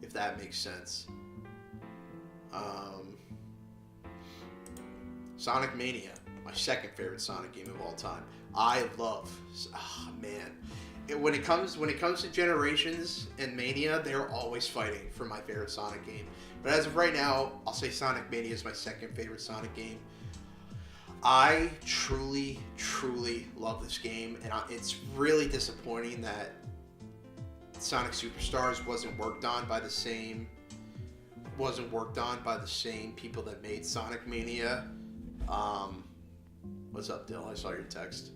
if that makes sense. Sonic Mania, my second favorite Sonic game of all time. I love, when it comes to Generations and Mania, they're always fighting for my favorite Sonic game. But as of right now, I'll say Sonic Mania is my second favorite Sonic game. I truly love this game, and it's really disappointing that Sonic Superstars wasn't worked on by the same people that made Sonic Mania. What's up, Dill? I saw your text.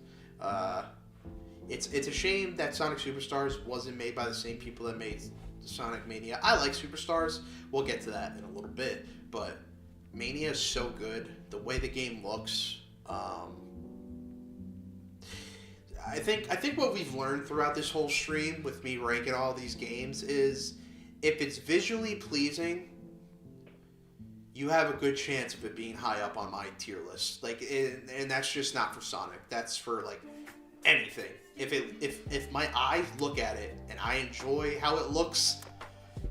It's a shame that Sonic Superstars wasn't made by the same people that made Sonic Mania. I like Superstars. We'll get to that in a little bit, but Mania is so good. The way the game looks. I think what we've learned throughout this whole stream with me ranking all these games is if it's visually pleasing, you have a good chance of it being high up on my tier list. And that's just not for Sonic. That's for anything. If my eyes look at it and I enjoy how it looks,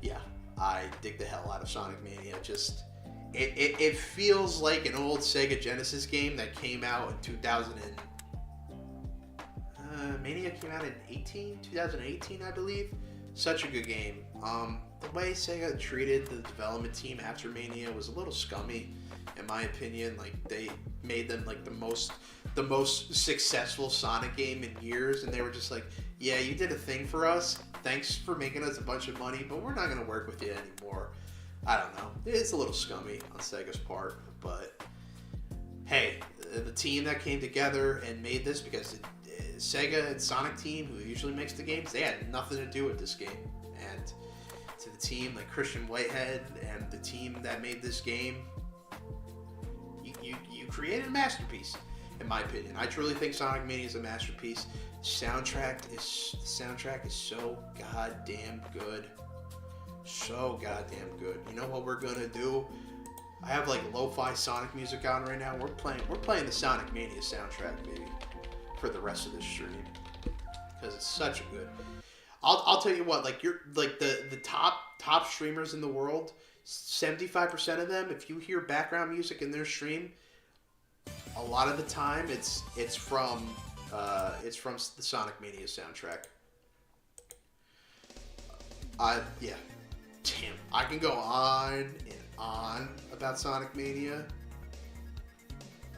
yeah, I dig the hell out of Sonic Mania. Just it feels like an old Sega Genesis game that came out in 2000 and Mania came out in 2018, I believe. Such a good game. The way Sega treated the development team after Mania was a little scummy, in my opinion. Like, they made them like the most successful Sonic game in years, and they were just like, yeah, you did a thing for us, thanks for making us a bunch of money, but we're not going to work with you anymore. I don't know, it's a little scummy on Sega's part, but hey, the team that came together and made this, because Sega and Sonic team, who usually makes the games, they had nothing to do with this game. And to the team like Christian Whitehead and the team that made this game, you created a masterpiece, in my opinion. I truly think Sonic Mania is a masterpiece. The soundtrack is so goddamn good. So goddamn good. You know what we're gonna do? I have like lo-fi Sonic music on right now. We're playing the Sonic Mania soundtrack, baby, for the rest of this stream, because it's such a good. I'll tell you what, like, you're like the top streamers in the world, 75% of them, if you hear background music in their stream, a lot of the time it's from the Sonic Mania soundtrack. Yeah, damn, I can go on and on about Sonic Mania.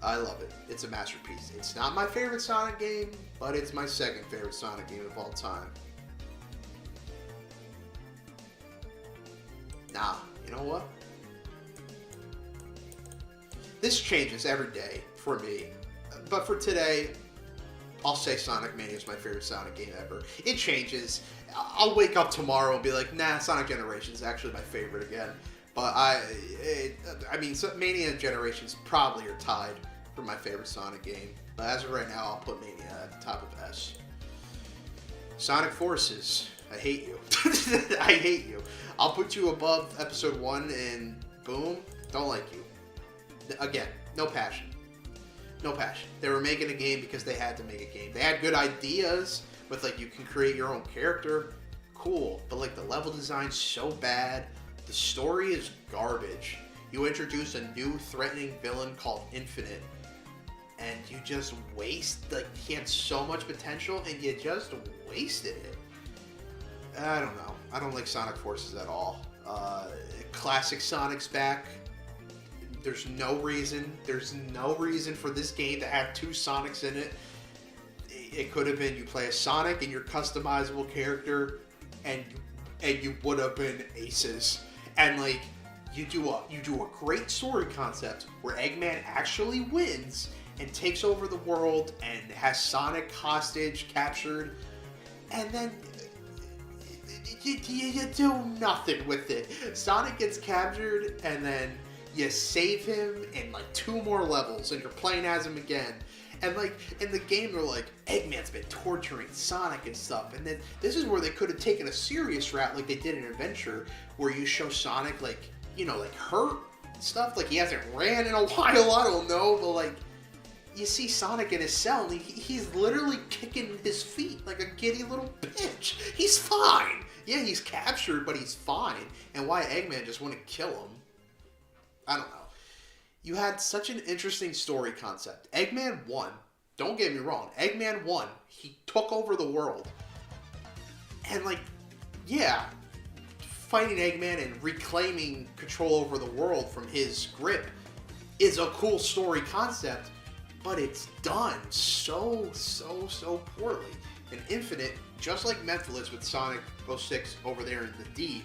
I love it. It's a masterpiece. It's not my favorite Sonic game, but it's my second favorite Sonic game of all time. Nah, you know what? This changes every day for me. But for today, I'll say Sonic Mania is my favorite Sonic game ever. It changes. I'll wake up tomorrow and be like, nah, Sonic Generations is actually my favorite again. But I mean, Mania and Generations probably are tied for my favorite Sonic game. But as of right now, I'll put Mania at the top of S. Sonic Forces, I hate you. I hate you. I'll put you above Episode 1 and boom, don't like you. Again, no passion. No passion. They were making a game because they had to make a game. They had good ideas with, like, you can create your own character. Cool. But, like, the level design's so bad. The story is garbage. You introduce a new threatening villain called Infinite, and you just waste, like, he had so much potential, and you just wasted it. I don't know. I don't like Sonic Forces at all. Classic Sonic's back. There's no reason for this game to have two Sonics in it. It could have been you play a Sonic and your customizable character, and you would have been aces. And, like, you do a great story concept where Eggman actually wins and takes over the world and has Sonic hostage captured, and then you do nothing with it. Sonic gets captured, and then you save him in like 2 more levels, and you're playing as him again. And, like, in the game, they're like, Eggman's been torturing Sonic and stuff. And then this is where they could have taken a serious route, like they did in Adventure, where you show Sonic, like, you know, like, hurt and stuff. Like, he hasn't ran in a while, I don't know, but, like, you see Sonic in his cell, and he's literally kicking his feet like a giddy little bitch. He's fine. Yeah, he's captured, but he's fine. And why Eggman just wouldn't kill him, I don't know. You had such an interesting story concept. Eggman won. Don't get me wrong. Eggman won. He took over the world. And, like, yeah, fighting Eggman and reclaiming control over the world from his grip is a cool story concept, but it's done so poorly. And Infinite, just like Memphiles with Sonic 06 over there in the D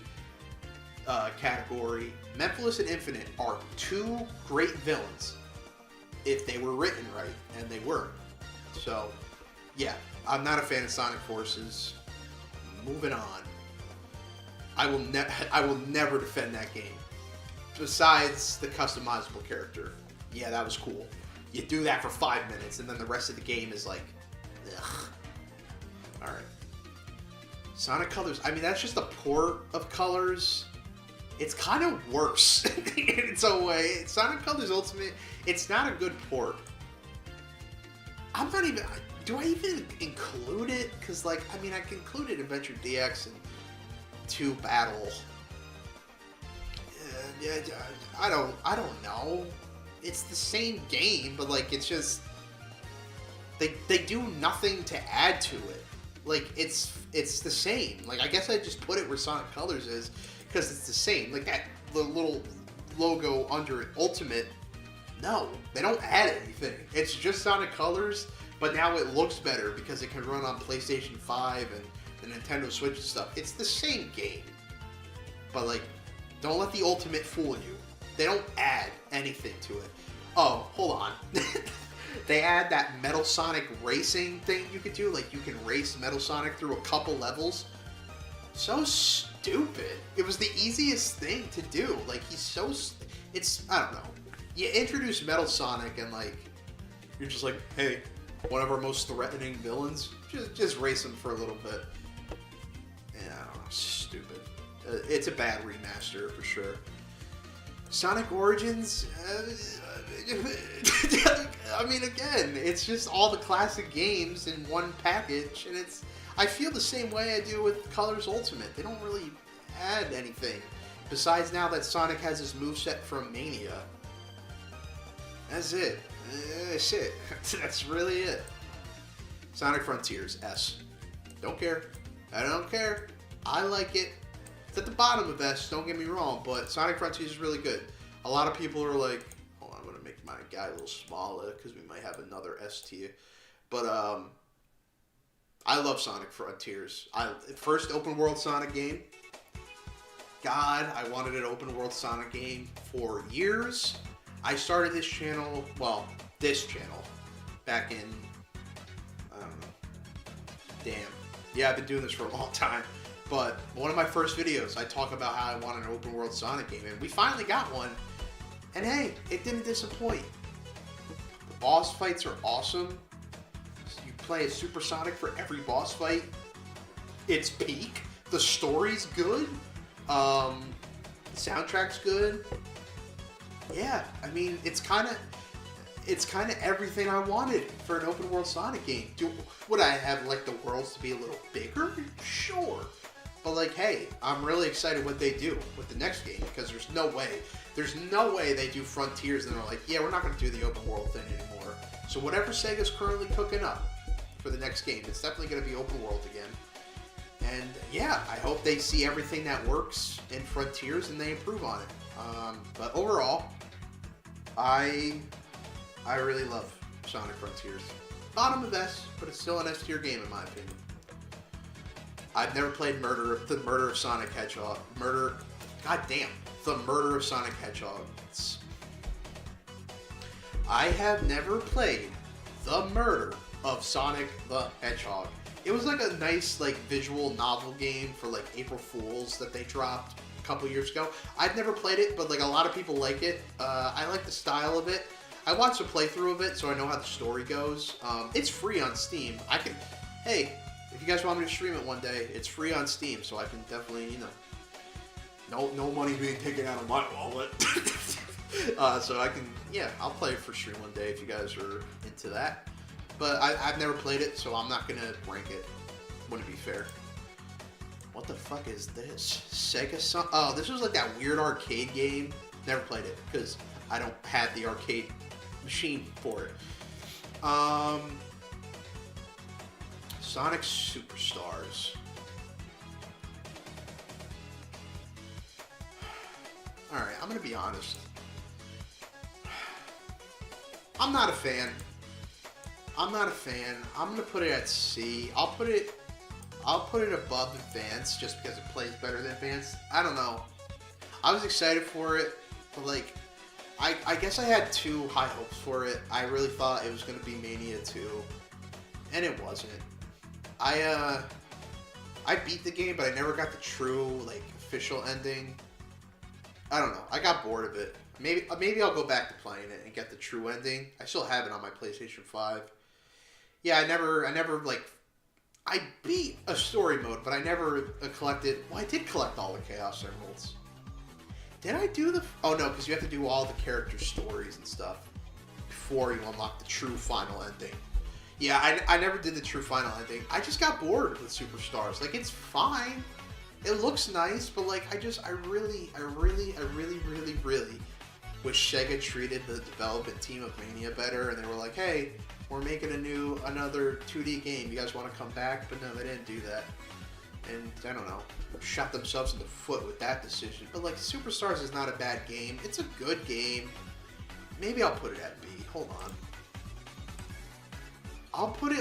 category, Memphiles and Infinite are 2 great villains if they were written right, and they weren't. So, yeah, I'm not a fan of Sonic Forces. Moving on. I will never defend that game. Besides the customizable character. Yeah, that was cool. You do that for 5 minutes, and then the rest of the game is like, ugh. Alright. Sonic Colors. I mean, that's just a port of Colors. It's kind of worse in its own way. Sonic Colors Ultimate, it's not a good port. I'm not even... do I even include it? Because, like, I mean, I can include it in Adventure DX and 2 Battle. Yeah, I don't know. It's the same game, but, like, it's just... They do nothing to add to it. Like, it's the same. Like, I guess I just put it where Sonic Colors is, because it's the same. Like, that the little logo under it, Ultimate, no, they don't add anything. It's just Sonic Colors, but now it looks better because it can run on PlayStation 5 and the Nintendo Switch and stuff. It's the same game. But, like, don't let the Ultimate fool you. They don't add anything to it. Oh, hold on. They add that Metal Sonic racing thing you could do. Like, you can race Metal Sonic through a couple levels. So stupid. It was the easiest thing to do. Like, he's so... It's... I don't know. You introduce Metal Sonic and, like... You're just like, hey, one of our most threatening villains? Just race him for a little bit. Yeah, I don't know. Stupid. It's a bad remaster, for sure. Sonic Origins... I mean, again, it's just all the classic games in one package, and it's... I feel the same way I do with Colors Ultimate. They don't really add anything. Besides now that Sonic has his moveset from Mania. That's it. That's it. That's really it. Sonic Frontiers, S. Don't care. I don't care. I like it. It's at the bottom of S, don't get me wrong, but Sonic Frontiers is really good. A lot of people are like, oh, I'm going to make my guy a little smaller because we might have another S tier. But, I love Sonic Frontiers. First open world Sonic game. God, I wanted an open world Sonic game for years. I started this channel, back in, I don't know. Damn. Yeah, I've been doing this for a long time. But one of my first videos, I talk about how I want an open world Sonic game. And we finally got one. And hey, it didn't disappoint. The boss fights are awesome. You play as Super Sonic for every boss fight. It's peak. The story's good. The soundtrack's good. Yeah, I mean, it's kind of everything I wanted for an open world Sonic game. Would I have liked the worlds to be a little bigger? Sure. But, like, hey, I'm really excited what they do with the next game, because there's no way they do Frontiers and they're like, yeah, we're not going to do the open world thing anymore. So whatever Sega's currently cooking up for the next game, it's definitely going to be open world again. And yeah, I hope they see everything that works in Frontiers and they improve on it. But overall, I really love Sonic Frontiers. Bottom of S, but it's still an S tier game in my opinion. I've never played the Murder of Sonic Hedgehog. The Murder of Sonic Hedgehog. I have never played The Murder of Sonic the Hedgehog. It was like a nice, like, visual novel game for, like, April Fools that they dropped a couple years ago. I've never played it, but, like, a lot of people like it. I like the style of it. I watched a playthrough of it, so I know how the story goes. It's free on Steam. Hey, if you guys want me to stream it one day, it's free on Steam, so I can definitely, no money being taken out of my wallet. So I can, I'll play it for stream one day if you guys are into that. But I've never played it, so I'm not gonna rank it. Wouldn't be fair. What the fuck is this? Sega Oh, this was like that weird arcade game. Never played it, because I don't have the arcade machine for it. Sonic Superstars. Alright, I'm gonna be honest. I'm not a fan. I'm gonna put it at C. I'll put it above Advanced just because it plays better than Advanced. I don't know. I was excited for it, but like, I guess I had too high hopes for it. I really thought it was gonna be Mania 2, and it wasn't. I beat the game, but I never got the true, like, official ending. I don't know. I got bored of it. Maybe I'll go back to playing it and get the true ending. I still have it on my PlayStation 5. Yeah, I never, like... I beat a story mode, but I never collected... Well, I did collect all the Chaos Emeralds. Did I do the... Oh, no, because you have to do all the character stories and stuff before you unlock the true final ending. Yeah, I never did the true final ending. I just got bored with Superstars. Like, it's fine. It looks nice, but like, I really wish Sega treated the development team of Mania better, and they were like, hey, we're making another 2D game. You guys want to come back? But no, they didn't do that. And I don't know, shot themselves in the foot with that decision. But like, Superstars is not a bad game. It's a good game. Maybe I'll put it at B. Hold on. I'll put it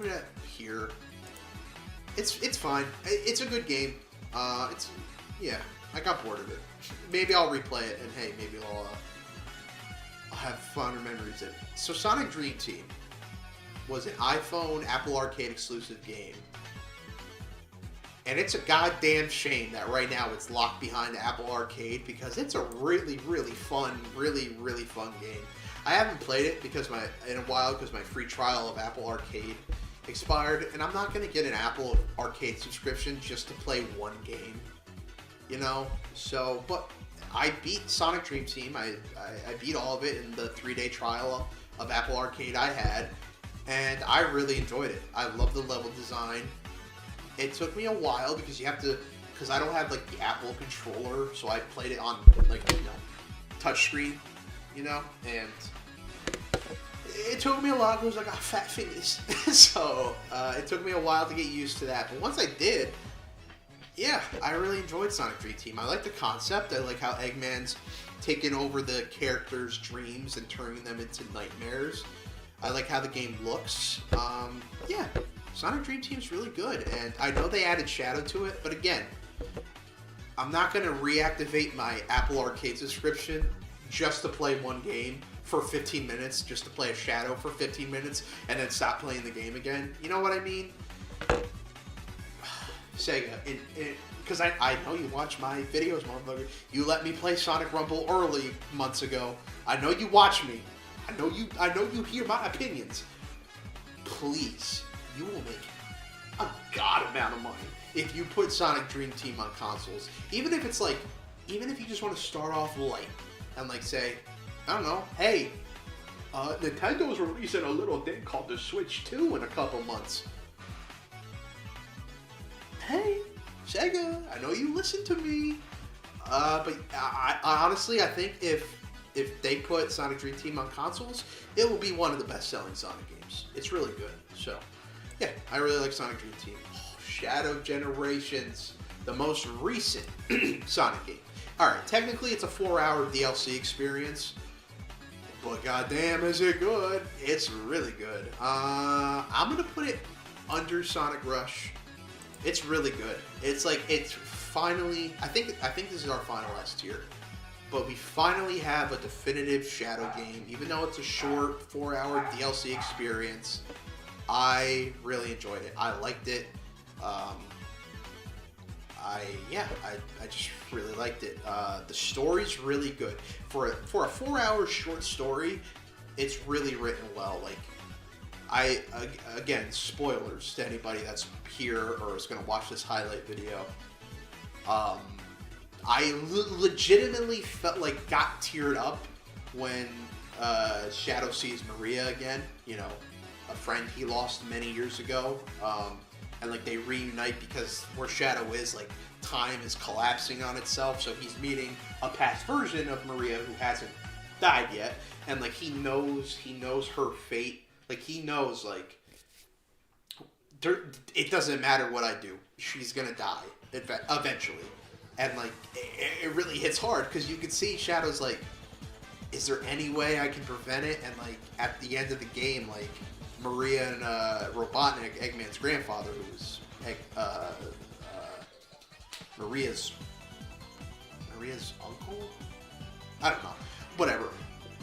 at here. It's fine. It's a good game. Yeah, I got bored of it. Maybe I'll replay it, and hey, maybe I'll have fonder memories of it. So Sonic Dream Team was an iPhone, Apple Arcade exclusive game. And it's a goddamn shame that right now it's locked behind Apple Arcade, because it's a really fun game. I haven't played it in a while because my free trial of Apple Arcade expired, and I'm not going to get an Apple Arcade subscription just to play one game, you know? So, but I beat Sonic Dream Team. I beat all of it in the 3-day trial of Apple Arcade I had, and I really enjoyed it. I love the level design. It took me a while because I don't have like the Apple controller, so I played it on like, touchscreen, and it took me a while because I got fat fingers. So it took me a while to get used to that. But once I did, yeah, I really enjoyed Sonic Dream Team. I like the concept. I like how Eggman's taking over the characters' dreams and turning them into nightmares. I like how the game looks. Yeah, Sonic Dream Team's really good. And I know they added Shadow to it, but again, I'm not going to reactivate my Apple Arcade subscription just to play one game for 15 minutes, just to play a Shadow for 15 minutes, and then stop playing the game again. You know what I mean? Sega, because I know you watch my videos, motherfucker. You let me play Sonic Rumble early months ago. I know you watch me. I know you hear my opinions. Please, you will make a god amount of money if you put Sonic Dream Team on consoles. Even if you just want to start off light and like say, I don't know, hey, Nintendo's releasing a little thing called the Switch 2 in a couple months. Hey, Sega, I know you listen to me. But I honestly, I think if they put Sonic Dream Team on consoles, it will be one of the best-selling Sonic games. It's really good. So, yeah, I really like Sonic Dream Team. Oh, Shadow Generations, the most recent Sonic game. Alright, technically it's a 4-hour DLC experience, but goddamn is it good. It's really good. I'm gonna put it under Sonic Rush. It's really good. It's finally, I think this is our final S tier, but we finally have a definitive Shadow game, even though it's a short 4-hour DLC experience. I really enjoyed it. I liked it. I just really liked it. The story's really good. For a 4-hour short story, it's really written well. Like, again, spoilers to anybody that's here or is going to watch this highlight video. I legitimately got teared up when Shadow sees Maria again. A friend he lost many years ago. And they reunite because where Shadow is, time is collapsing on itself. So he's meeting a past version of Maria who hasn't died yet, and he knows her fate. He knows it doesn't matter what I do, she's gonna die eventually. And it really hits hard because you can see Shadow's is there any way I can prevent it? And at the end of the game, Maria and Robotnik, Eggman's grandfather, who was Maria's uncle? I don't know. Whatever.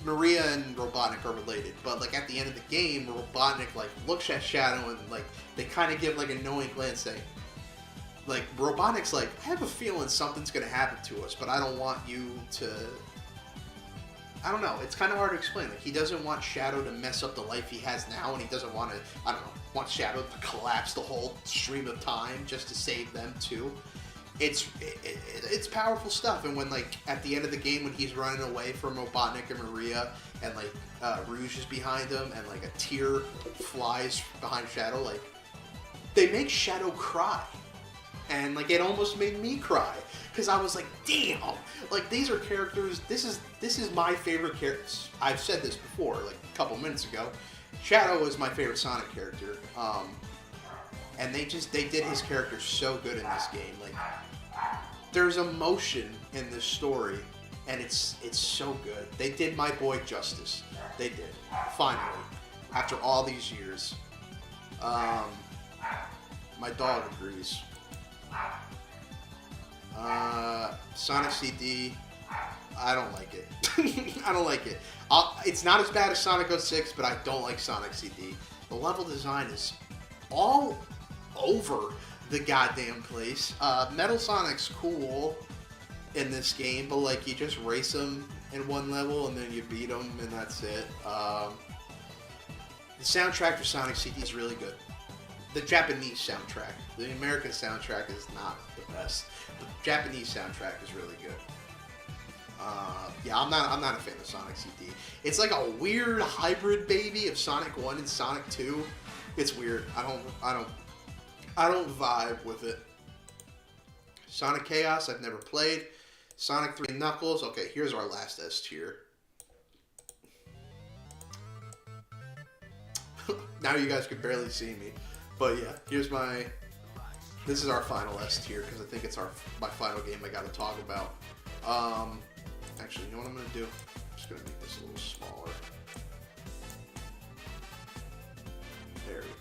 Maria and Robotnik are related, but at the end of the game, Robotnik looks at Shadow and they kind of give a knowing glance, saying, Robotnik's I have a feeling something's gonna happen to us, but I don't want you to. I don't know. It's kind of hard to explain. He doesn't want Shadow to mess up the life he has now, and he doesn't want to, want Shadow to collapse the whole stream of time just to save them too. it's powerful stuff. And when like at the end of the game when he's running away from Robotnik and Maria, and like Rouge is behind him, and like a tear flies behind Shadow, like they make Shadow cry, and like it almost made me cry because I was like, damn, like these are characters. This is my favorite characters. I've said this before, like a couple minutes ago. Shadow is my favorite Sonic character. And they did his character so good in this game. Like, there's emotion in this story, and it's so good. They did my boy justice. They did. Finally. After all these years. My dog agrees. Sonic CD, I don't like it. I don't like it. It's not as bad as Sonic 06, but I don't like Sonic CD. The level design is all over the goddamn place. Metal Sonic's cool in this game, but like you just race him in one level and then you beat him and that's it. The soundtrack for Sonic CD is really good. The Japanese soundtrack. The American soundtrack is not the best. The Japanese soundtrack is really good. Yeah, I'm not a fan of Sonic CD. It's like a weird hybrid baby of Sonic 1 and Sonic 2. It's weird. I don't vibe with it. Sonic Chaos, I've never played. Sonic 3 Knuckles. Okay, here's our last S tier. Now you guys can barely see me. But yeah, this is our final S tier because I think it's my final game I gotta talk about. Actually, you know what I'm gonna do? I'm just gonna make this a little smaller. There we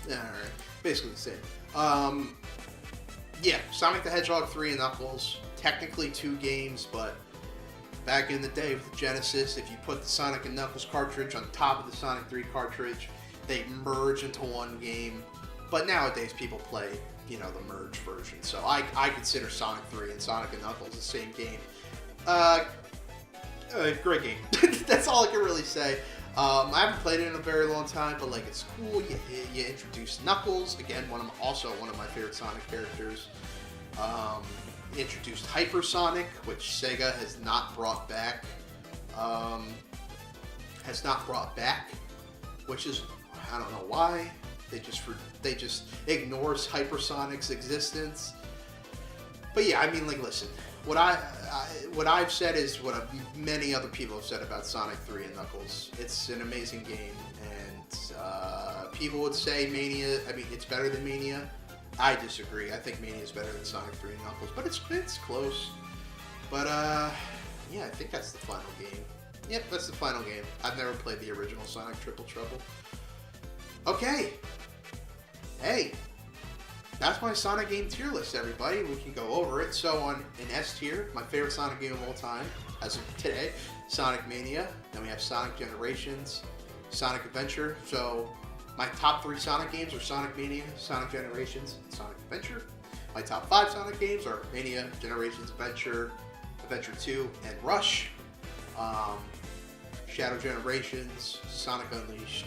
go. Alright. Basically the same. Yeah, Sonic the Hedgehog 3 and Knuckles. Technically 2 games, but back in the day with the Genesis, if you put the Sonic and Knuckles cartridge on top of the Sonic 3 cartridge, they merge into one game. But nowadays people play, the merge version. So I consider Sonic 3 and Sonic and Knuckles the same game. Great game. That's all I can really say. I haven't played it in a very long time, but like it's cool. You introduce Knuckles, again, also one of my favorite Sonic characters. Introduced Hypersonic, which Sega has not brought back. Which is, I don't know why. They just ignores Hypersonic's existence. But yeah, I mean, like, listen, what I've said is what many other people have said about Sonic 3 and Knuckles. It's an amazing game, and people would say Mania. I mean, it's better than Mania. I disagree. I think Mania is better than Sonic 3 and Knuckles, but it's close. But yeah, I think that's the final game. Yep, that's the final game. I've never played the original Sonic Triple Trouble. Okay. Hey, that's my Sonic game tier list, everybody. We can go over it. So on an S tier, my favorite Sonic game of all time, as of today, Sonic Mania. Then we have Sonic Generations, Sonic Adventure. So my top 3 Sonic games are Sonic Mania, Sonic Generations, and Sonic Adventure. My top 5 Sonic games are Mania, Generations, Adventure, Adventure 2, and Rush. Shadow Generations, Sonic Unleashed,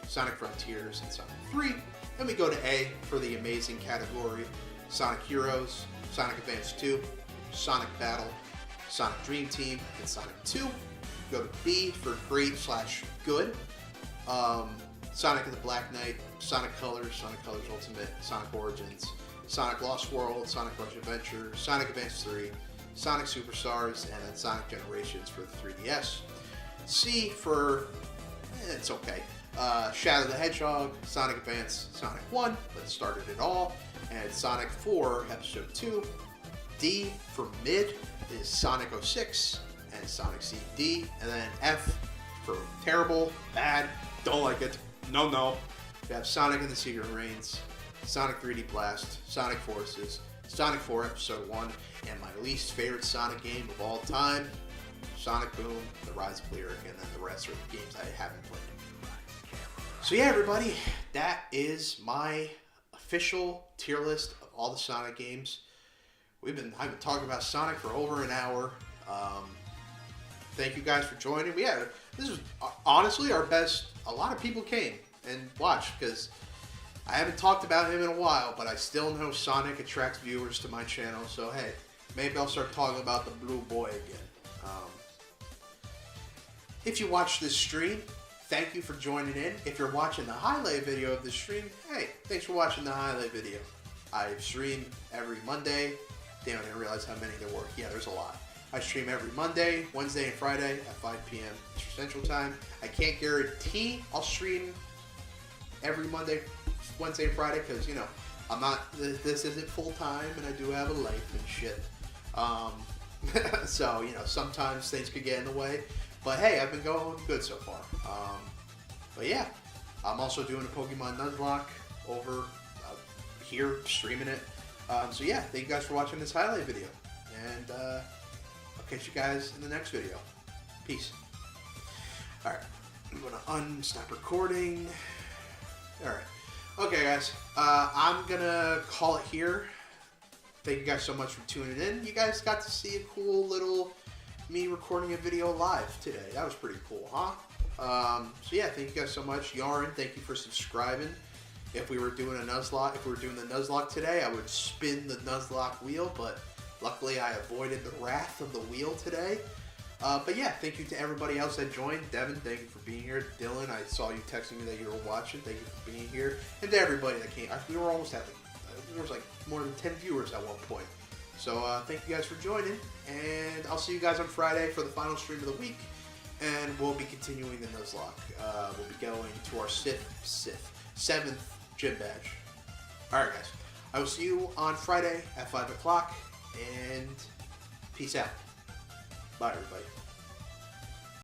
Sonic Frontiers, and Sonic 3. Then we go to A for the amazing category, Sonic Heroes, Sonic Advance 2, Sonic Battle, Sonic Dream Team, and Sonic 2. Go to B for great/good, Sonic and the Black Knight, Sonic Colors Ultimate, Sonic Origins, Sonic Lost World, Sonic Rush Adventure, Sonic Advance 3, Sonic Superstars, and then Sonic Generations for the 3DS. C for, it's okay. Shadow the Hedgehog, Sonic Advance, Sonic 1, that started it all, and Sonic 4, Episode 2. D for mid is Sonic 06 and Sonic CD, and then F for terrible, bad, don't like it, no. We have Sonic and the Secret Rings, Sonic 3D Blast, Sonic Forces, Sonic 4 Episode 1, and my least favorite Sonic game of all time, Sonic Boom, The Rise of Lyric, and then the rest are the games I haven't played. So yeah, everybody, that is my official tier list of all the Sonic games. I've been talking about Sonic for over an hour. Thank you guys for joining. This is honestly our best. A lot of people came and watched because I haven't talked about him in a while, but I still know Sonic attracts viewers to my channel, so hey, maybe I'll start talking about the Blue Boy again. If you watch this stream, thank you for joining in. If you're watching the highlight video of the stream, hey, thanks for watching the highlight video. I stream every Monday. Damn, I didn't realize how many there were. Yeah, there's a lot. I stream every Monday, Wednesday, and Friday at 5 p.m. Central Time. I can't guarantee I'll stream every Monday, Wednesday, and Friday because, you know, I'm not, this isn't full time and I do have a life and shit. So, you know, sometimes things could get in the way. But hey, I've been going good so far. But yeah, I'm also doing a Pokemon Nuzlocke over here, streaming it. So yeah, thank you guys for watching this highlight video. And I'll catch you guys in the next video. Peace. Alright, I'm going to unstop recording. Alright. Okay guys, I'm going to call it here. Thank you guys so much for tuning in. You guys got to see a cool little me recording a video live today. That was pretty cool, huh? So yeah, thank you guys so much. Yarn, thank you for subscribing. If we were doing the Nuzlocke today, I would spin the Nuzlocke wheel, but luckily I avoided the wrath of the wheel today. But yeah, thank you to everybody else that joined. Devin, thank you for being here. Dylan, I saw you texting me that you were watching. Thank you for being here. And to everybody that came. We were almost at there was like more than 10 viewers at one point. So thank you guys for joining, and I'll see you guys on Friday for the final stream of the week, and we'll be continuing the Nuzlocke. We'll be going to our 7th gym badge. Alright guys, I will see you on Friday at 5 o'clock, and peace out. Bye everybody.